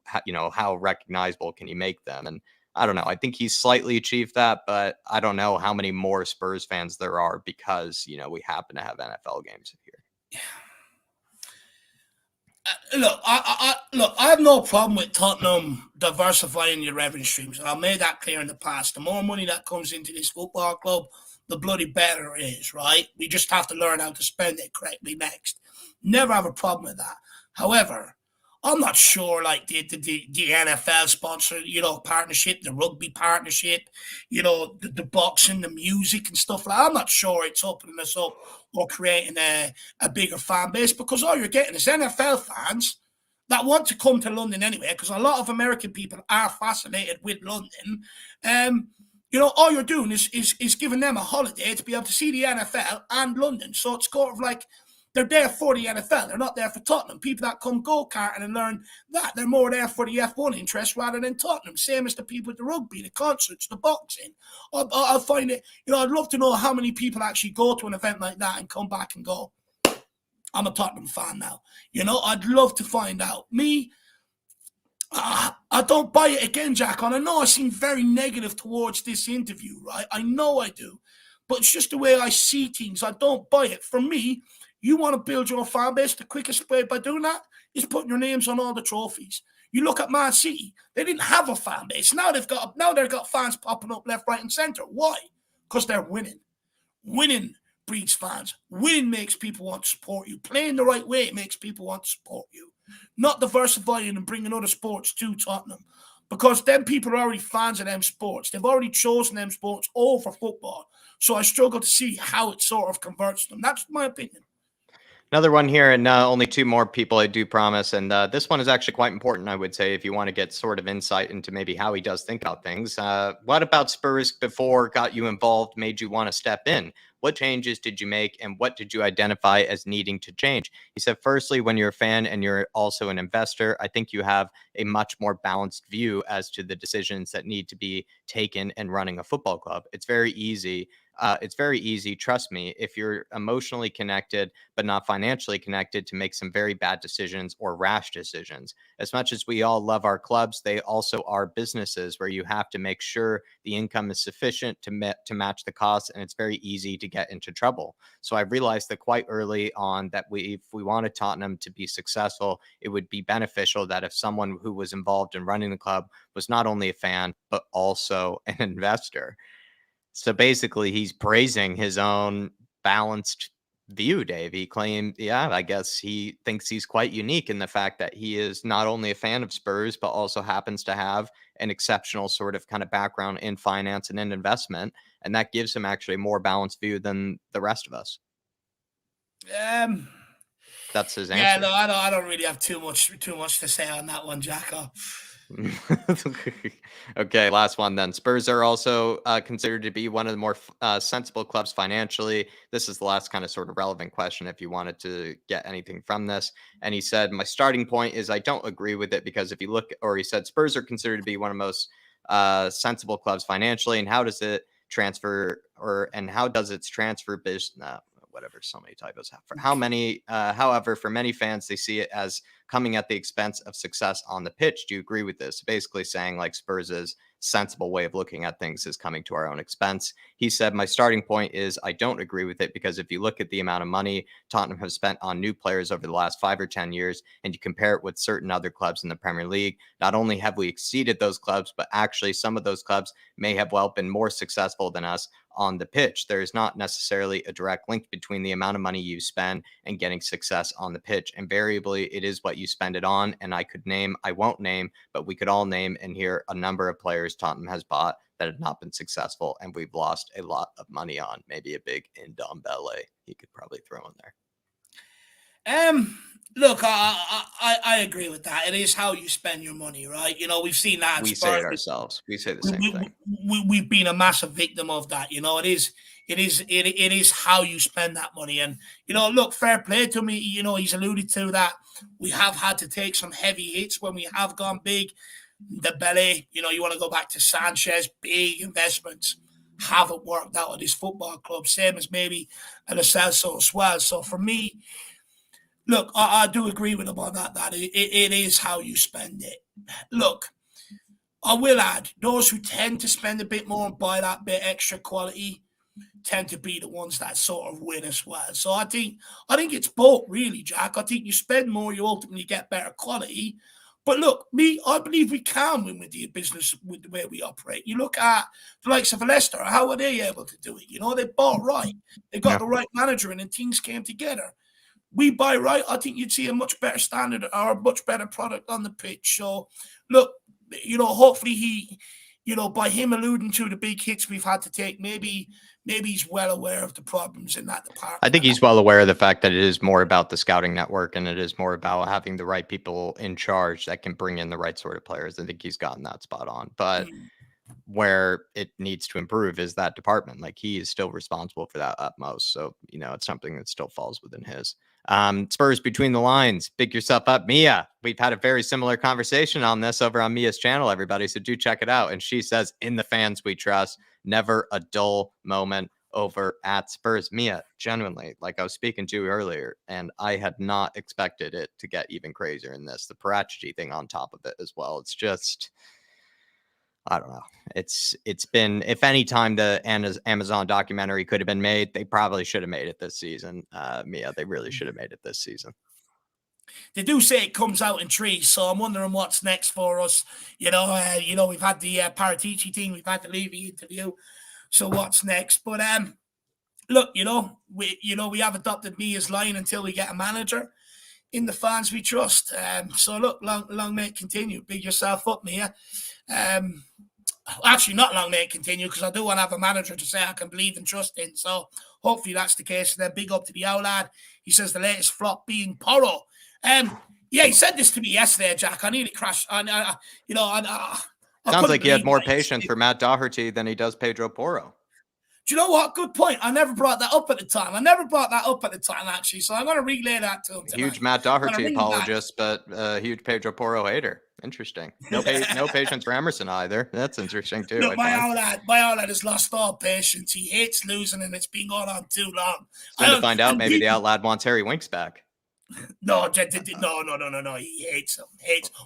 how recognizable can you make them? And I don't know. I think he's slightly achieved that, but I don't know how many more Spurs fans there are because, we happen to have NFL games here. Look, I have no problem with Tottenham diversifying your revenue streams, and I've made that clear in the past. The more money that comes into this football club, the bloody better it is, right? We just have to learn how to spend it correctly next. Never have a problem with that. However, I'm not sure, like the NFL sponsor, partnership, the rugby partnership, the boxing, the music and stuff like that. I'm not sure it's opening us up or creating a bigger fan base, because all you're getting is NFL fans that want to come to London anyway, because a lot of American people are fascinated with London. All you're doing is giving them a holiday to be able to see the NFL and London. So it's sort of like they're there for the NFL. They're not there for Tottenham. People that come go-karting and learn that, they're more there for the F1 interest rather than Tottenham. Same as the people with the rugby, the concerts, the boxing. I'll find it, I'd love to know how many people actually go to an event like that and come back and go, I'm a Tottenham fan now. I'd love to find out. Me, I don't buy it again, Jack. And I know I seem very negative towards this interview, right? I know I do. But it's just the way I see things. I don't buy it. For me, you want to build your fan base, the quickest way by doing that is putting your names on all the trophies. You look at Man City, they didn't have a fan base. Now they've got fans popping up left, right, and center. Why? Because they're winning. Winning breeds fans. Winning makes people want to support you. Playing the right way makes people want to support you. Not diversifying and bringing other sports to Tottenham. Because them people are already fans of them sports. They've already chosen them sports over football. So I struggle to see how it sort of converts them. That's my opinion. Another one here, and only two more people, I do promise. And this one is actually quite important, I would say, if you want to get sort of insight into maybe how he does think about things. What about Spurs before got you involved, made you want to step in? What changes did you make, and what did you identify as needing to change? He said, firstly, when you're a fan and you're also an investor, I think you have a much more balanced view as to the decisions that need to be taken in running a football club. It's very easy. Trust me, if you're emotionally connected but not financially connected, to make some very bad decisions or rash decisions. As much as we all love our clubs, they also are businesses where you have to make sure the income is sufficient to match the costs, and it's very easy to get into trouble. So I realized that quite early on that if we wanted Tottenham to be successful, it would be beneficial that if someone who was involved in running the club was not only a fan but also an investor. So basically, he's praising his own balanced view, Dave. He claimed, I guess he thinks he's quite unique in the fact that he is not only a fan of Spurs, but also happens to have an exceptional sort of kind of background in finance and in investment. And that gives him actually a more balanced view than the rest of us. That's his answer. Yeah, no, I don't really have too much to say on that one, Jacko. Okay, last one then. Spurs are also considered to be one of the more sensible clubs financially. This is the last kind of sort of relevant question if you wanted to get anything from this. And he said, my starting point is I don't agree with it, because if you look, or he said, Spurs are considered to be one of the most sensible clubs financially. And how does it transfer, and how does its transfer business? Whatever, so many typos have. However, for many fans, they see it as coming at the expense of success on the pitch. Do you agree with this? Basically saying like Spurs' sensible way of looking at things is coming to our own expense. He said, my starting point is I don't agree with it, because if you look at the amount of money Tottenham have spent on new players over the last 5 or 10 years, and you compare it with certain other clubs in the Premier League, not only have we exceeded those clubs, but actually some of those clubs may have been more successful than us on the pitch. There is not necessarily a direct link between the amount of money you spend and getting success on the pitch. Invariably, it is what you spend it on. And I won't name, but we could all name and hear a number of players Tottenham has bought that had not been successful, and we've lost a lot of money on. Maybe a big Ndombele he could probably throw in there. Look, I agree with that. It is how you spend your money, right? You know, we've seen that. We say it ourselves. We say the same thing. We've been a massive victim of that. You know, it is how you spend that money. And you know, look, fair play to me. You know, he's alluded to that we have had to take some heavy hits when we have gone big. The belly, you know, you want to go back to Sanchez, big investments haven't worked out at his football club, same as maybe at Lo Celso as well. So for me, look, I do agree with him on that it is how you spend it. Look, I will add, those who tend to spend a bit more and buy that bit extra quality tend to be the ones that sort of win as well. So I think it's both, really, Jack. I think you spend more, you ultimately get better quality. But look, I believe we can win with the business with the way we operate. You look at the likes of Leicester, how are they able to do it? You know, they bought right. They got the right manager and things came together. We buy right, I think you'd see a much better standard or a much better product on the pitch. So, look, you know, hopefully he, you know, by him alluding to the big hits we've had to take, maybe he's well aware of the problems in that department. I think he's well aware of the fact that it is more about the scouting network and it is more about having the right people in charge that can bring in the right sort of players. I think he's gotten that spot on. But where it needs to improve is that department. Like, he is still responsible for that utmost. So, you know, it's something that still falls within his. Spurs between the lines, big yourself up. Mia, we've had a very similar conversation on this over on Mia's channel, everybody. So do check it out. And she says, in the fans we trust, never a dull moment over at Spurs. Mia, genuinely, like I was speaking to earlier, and I had not expected it to get even crazier in this. The Paratici thing on top of it as well. It's just, I don't know. It's been, if any time the Amazon documentary could have been made, they probably should have made it this season. Mia, they really should have made it this season. They do say it comes out in trees, so I'm wondering what's next for us. You know, we've had the Paratici thing, we've had the Levy interview. So what's next? But look, we have adopted Mia's line until we get a manager. In the fans we trust. So look, long may it continue. Big yourself up, Mia. Actually, not long may it continue, because I do want to have a manager to say I can believe and trust in. So hopefully that's the case. And then big up to the owl lad. He says the latest flop being Porro. Yeah, he said this to me yesterday, Jack. I nearly crashed. Sounds like he had more patience for Matt Doherty than he does Pedro Porro. Do you know what? Good point. I never brought that up at the time. Actually. So I'm going to relay that to him tonight. Huge Matt Doherty apologist, but huge Pedro Porro hater. Interesting. No patience for Emerson either. That's interesting too. Look, my old lad has lost all patience. He hates losing, and it's been going on too long. To find out, maybe the outlad wants Harry Winks back. No. He hates him.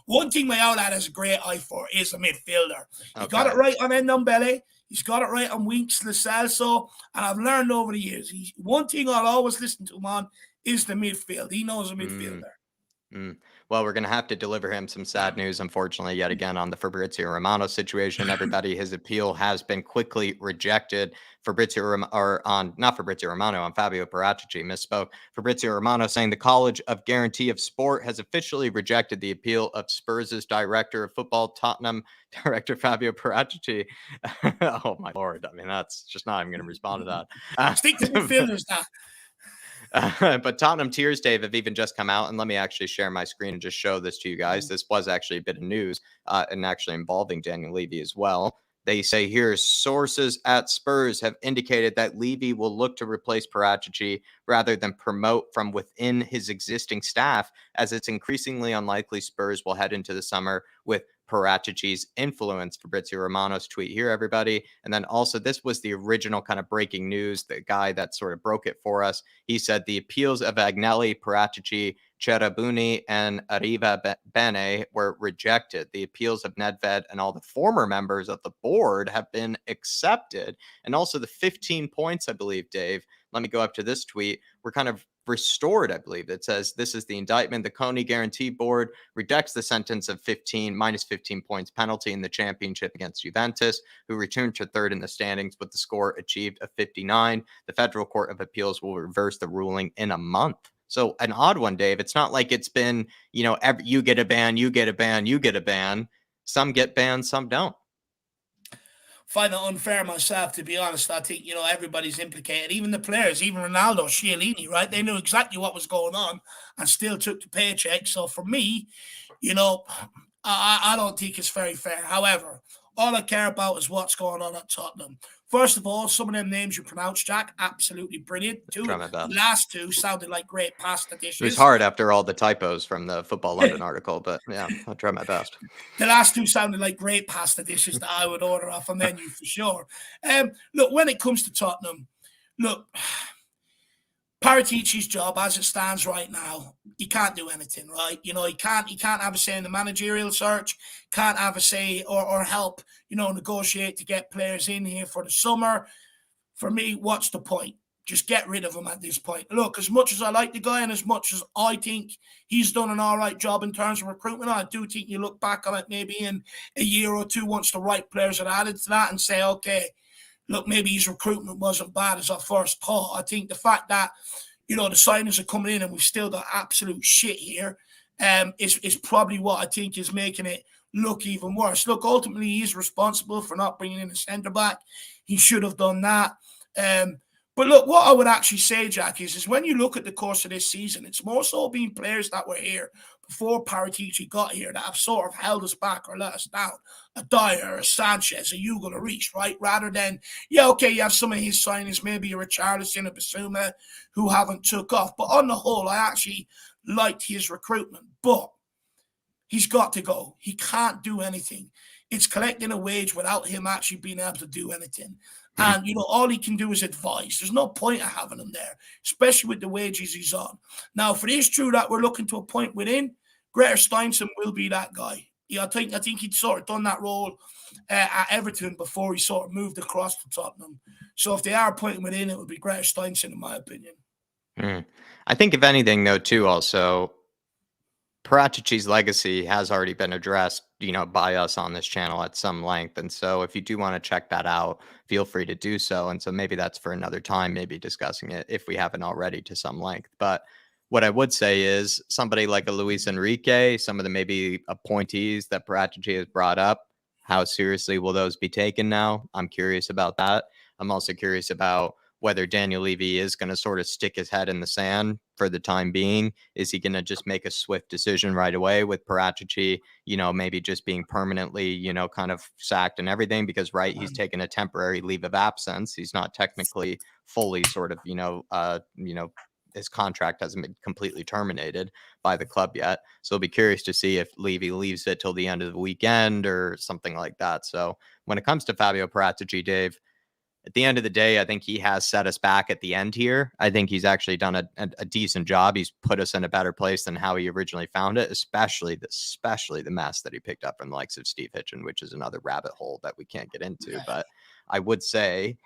One thing my old lad has a great eye for is a midfielder. He got it right on Ndombele. He's got it right on Winks, Lo Celso, and I've learned over the years. One thing I'll always listen to him on is the midfield. He knows a midfielder. Well, we're going to have to deliver him some sad news, unfortunately, yet again on the Fabrizio Romano situation. Everybody, his appeal has been quickly rejected. On Fabio Paratici, misspoke. Fabrizio Romano saying the College of Guarantee of Sport has officially rejected the appeal of Spurs' director of football, Tottenham director Fabio Paratici. Oh my Lord. I mean, that's just not even going to respond to that. Stick to midfielders now. But Tottenham tiers, Dave, have even just come out, and let me actually share my screen and just show this to you guys. This was actually a bit of news, and actually involving Daniel Levy as well. They say here, sources at Spurs have indicated that Levy will look to replace Paratici rather than promote from within his existing staff, as it's increasingly unlikely Spurs will head into the summer with Paratici's influence. Fabrizio Romano's tweet here, everybody. And then also, this was the original kind of breaking news, the guy that sort of broke it for us. He said the appeals of Agnelli, Paratici, Cherubini, and Arriva Bene were rejected. The appeals of Nedved and all the former members of the board have been accepted. And also the 15 points, I believe, Dave, let me go up to this tweet, were kind of restored, I believe. It says, this is the indictment. The Coney Guarantee Board rejects the sentence of minus 15 points penalty in the championship against Juventus, who returned to third in the standings with the score achieved of 59. The Federal Court of Appeals will reverse the ruling in a month. So an odd one, Dave. It's not like it's been, you get a ban, you get a ban, you get a ban. Some get banned, some don't. find it unfair myself, to be honest. I think, everybody's implicated, even the players, even Ronaldo, Chiellini, right? They knew exactly what was going on and still took the paycheck. So for me, I don't think it's very fair. However, all I care about is what's going on at Tottenham. First of all, some of them names you pronounce, Jack, absolutely brilliant. Try my The best. last two sounded like great pasta dishes. It was hard after all the typos from the Football London article, but yeah, I'll try my best. The last two sounded like great pasta dishes that I would order off a menu for sure. Look, when it comes to Tottenham, look, Paratici's job as it stands right now, he can't do anything, right? He can't have a say in the managerial search, can't have a say or help, negotiate to get players in here for the summer. For me, what's the point? Just get rid of him at this point. Look, as much as I like the guy and as much as I think he's done an all right job in terms of recruitment, I do think you look back on it maybe in a year or two once the right players are added to that and say, okay, look, maybe his recruitment wasn't bad as I first thought. I think the fact that, the signings are coming in and we've still got absolute shit here is probably what I think is making it look even worse. Look, ultimately, he's responsible for not bringing in a centre-back. He should have done that. But look, what I would actually say, Jack, is when you look at the course of this season, it's more so been players that were here before Paratici got here that have sort of held us back or let us down. A Dyer, a Sanchez, a Hugo Lloris, right? Rather than, you have some of his signings, maybe a Richarlison, a Basuma, who haven't took off. But on the whole, I actually liked his recruitment. But he's got to go. He can't do anything. It's collecting a wage without him actually being able to do anything. And, all he can do is advise. There's no point of having him there, especially with the wages he's on. Now, if it is true that we're looking to a point within, Greta Steinson will be that guy. I think he'd sort of done that role at Everton before he sort of moved across to Tottenham. So if they are pointing within, it would be Greta Steinson, in my opinion. I think if anything, though, too, also, Paratici's legacy has already been addressed, by us on this channel at some length. And so if you do want to check that out, feel free to do so. And so maybe that's for another time, maybe discussing it if we haven't already to some length. But what I would say is somebody like a Luis Enrique, some of the maybe appointees that Paratici has brought up, how seriously will those be taken now? I'm curious about that. I'm also curious about whether Daniel Levy is going to sort of stick his head in the sand for the time being. Is he going to just make a swift decision right away with Paratici, maybe just being permanently, kind of sacked and everything? Because, right, he's taken a temporary leave of absence. He's not technically fully sort of, his contract hasn't been completely terminated by the club yet. So I'll be curious to see if Levy leaves it till the end of the weekend or something like that. So when it comes to Fabio Paratici, Dave, at the end of the day, I think he has set us back at the end here. I think he's actually done a decent job. He's put us in a better place than how he originally found it, especially the mess that he picked up from the likes of Steve Hitchen, which is another rabbit hole that we can't get into. But I would say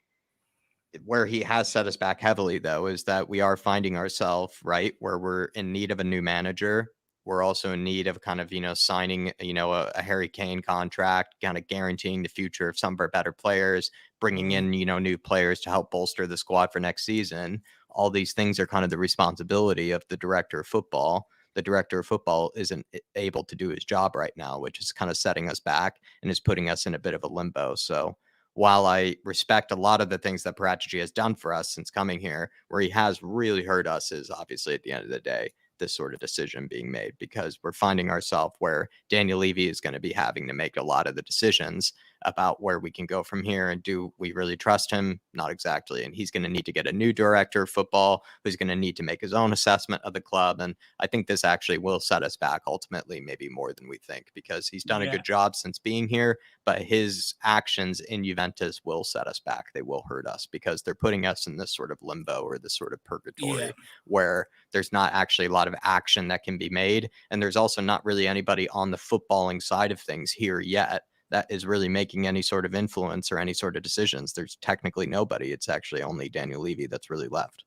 where he has set us back heavily, though, is that we are finding ourselves, right, where we're in need of a new manager. We're also in need of kind of, signing, a Harry Kane contract, kind of guaranteeing the future of some of our better players, bringing in, new players to help bolster the squad for next season. All these things are kind of the responsibility of the director of football. The director of football isn't able to do his job right now, which is kind of setting us back and is putting us in a bit of a limbo. So while I respect a lot of the things that Paratici has done for us since coming here, where he has really hurt us is obviously at the end of the day, this sort of decision being made, because we're finding ourselves where Daniel Levy is going to be having to make a lot of the decisions about where we can go from here. And do we really trust him? Not exactly. And he's going to need to get a new director of football who's going to need to make his own assessment of the club. And I think this actually will set us back ultimately, maybe more than we think, because he's done a good job since being here, but his actions in Juventus will set us back. They will hurt us because they're putting us in this sort of limbo or this sort of purgatory where there's not actually a lot of action that can be made. And there's also not really anybody on the footballing side of things here yet that is really making any sort of influence or any sort of decisions. There's technically nobody. It's actually only Daniel Levy that's really left.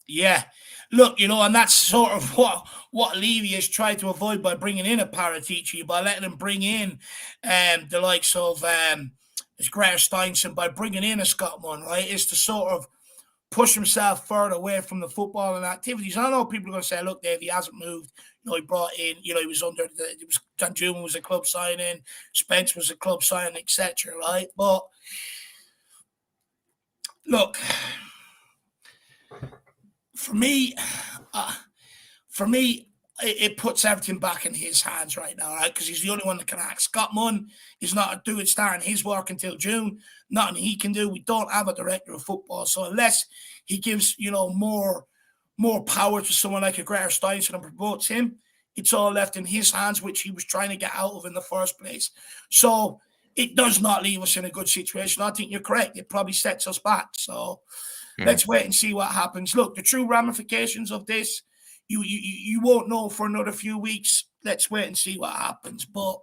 Yeah. Look, and that's sort of what Levy has tried to avoid by bringing in a Paratici, by letting him bring in the likes of Greta Steinson, by bringing in a Scotsman, right, is to sort of push himself further away from the football and activities. And I know people are going to say, look, Dave, he hasn't moved. He brought in, he was under Danjuma was a club signing, Spence was a club signing, etc. Right? But look, for me, it puts everything back in his hands right now, right? Because he's the only one that can act. Scott Munn is not starting his work until June. Nothing he can do. We don't have a director of football, so unless he gives more power to someone like a Greta Steinson and promotes him, it's all left in his hands, which he was trying to get out of in the first place. So it does not leave us in a good situation. I think you're correct. It probably sets us back. So let's wait and see what happens. Look, the true ramifications of this, you won't know for another few weeks. Let's wait and see what happens. But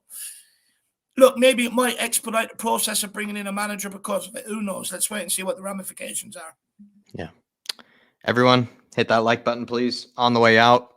look, maybe it might expedite the process of bringing in a manager because of it. Who knows? Let's wait and see what the ramifications are. Yeah. Everyone, hit that like button, please. On the way out,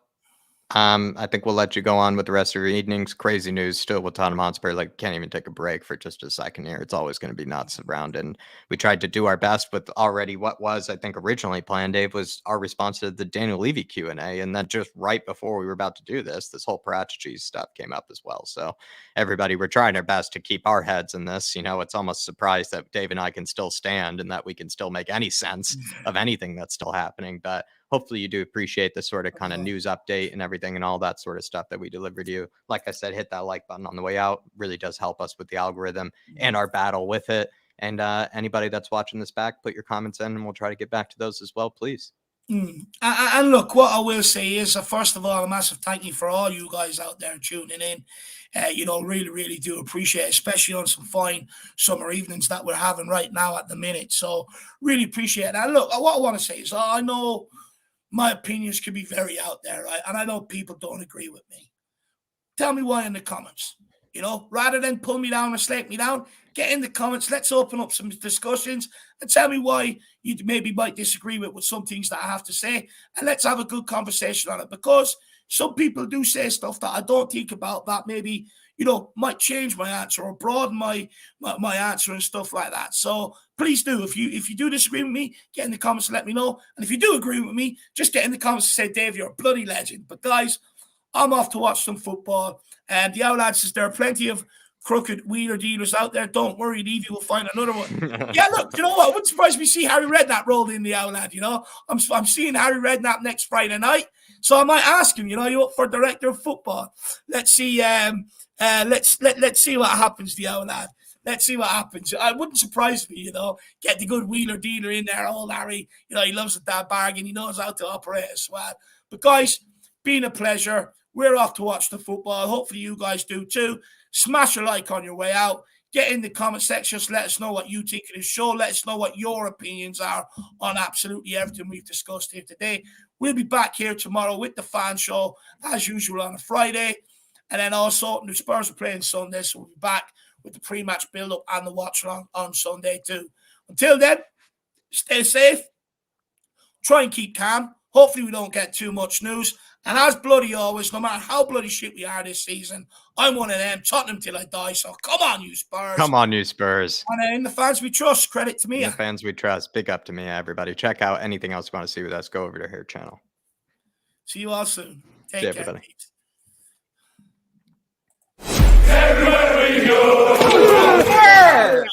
I think we'll let you go on with the rest of your evenings. Crazy news still with Tottenham Hotspur. Like, can't even take a break for just a second here. It's always going to be nuts around. And we tried to do our best with already what was, I think, originally planned, Dave, was our response to the Daniel Levy Q&A. And then just right before we were about to do this whole Paratici stuff came up as well. So everybody, we're trying our best to keep our heads in this. It's almost a surprise that Dave and I can still stand and that we can still make any sense of anything that's still happening. But hopefully you do appreciate the sort of kind of news update and everything and all that sort of stuff that we deliver to you. Like I said, hit that like button on the way out. Really does help us with the algorithm and our battle with it. And anybody that's watching this back, put your comments in and we'll try to get back to those as well, please. And look, what I will say is, first of all, a massive thank you for all you guys out there tuning in. Really, really do appreciate it, especially on some fine summer evenings that we're having right now at the minute. So really appreciate it. And look, what I want to say is, I know my opinions can be very out there, right? And I know people don't agree with me. Tell me why in the comments. Rather than pull me down or slap me down, get in the comments. Let's open up some discussions and tell me why you maybe might disagree with some things that I have to say. And let's have a good conversation on it, because some people do say stuff that I don't think about that maybe, might change my answer or broaden my answer and stuff like that. So please do. If you do disagree with me, get in the comments and let me know. And if you do agree with me, just get in the comments and say, Dave, you're a bloody legend. But guys, I'm off to watch some football. And the Outlads says there are plenty of crooked wheeler dealers out there. Don't worry, Levy will find another one. Yeah, look, you know what? It wouldn't surprise me to see Harry Redknapp rolled in the Outland. I'm seeing Harry Redknapp next Friday night, so I might ask him. You up for director of football? Let's see. Let's see what happens. The Outland. Let's see what happens. It wouldn't surprise me. Get the good wheeler dealer in there. Old Harry. He loves that bargain. He knows how to operate as well. But guys, been a pleasure. We're off to watch the football. Hopefully you guys do too. Smash a like on your way out. Get in the comment section. Let us know what you think of the show. Let us know what your opinions are on absolutely everything we've discussed here today. We'll be back here tomorrow with the fan show, as usual, on a Friday. And then also, the Spurs are playing Sunday, so we'll be back with the pre-match build-up and the watch-along on Sunday too. Until then, stay safe. Try and keep calm. Hopefully we don't get too much news. And as bloody always, no matter how bloody shit we are this season, I'm one of them, Tottenham till I die. So come on, you Spurs. Come on, you Spurs. And in the fans we trust, credit to me. The fans we trust. Big up to me, everybody. Check out anything else you want to see with us. Go over to her channel. See you all soon. Take care, everybody. Everywhere we go.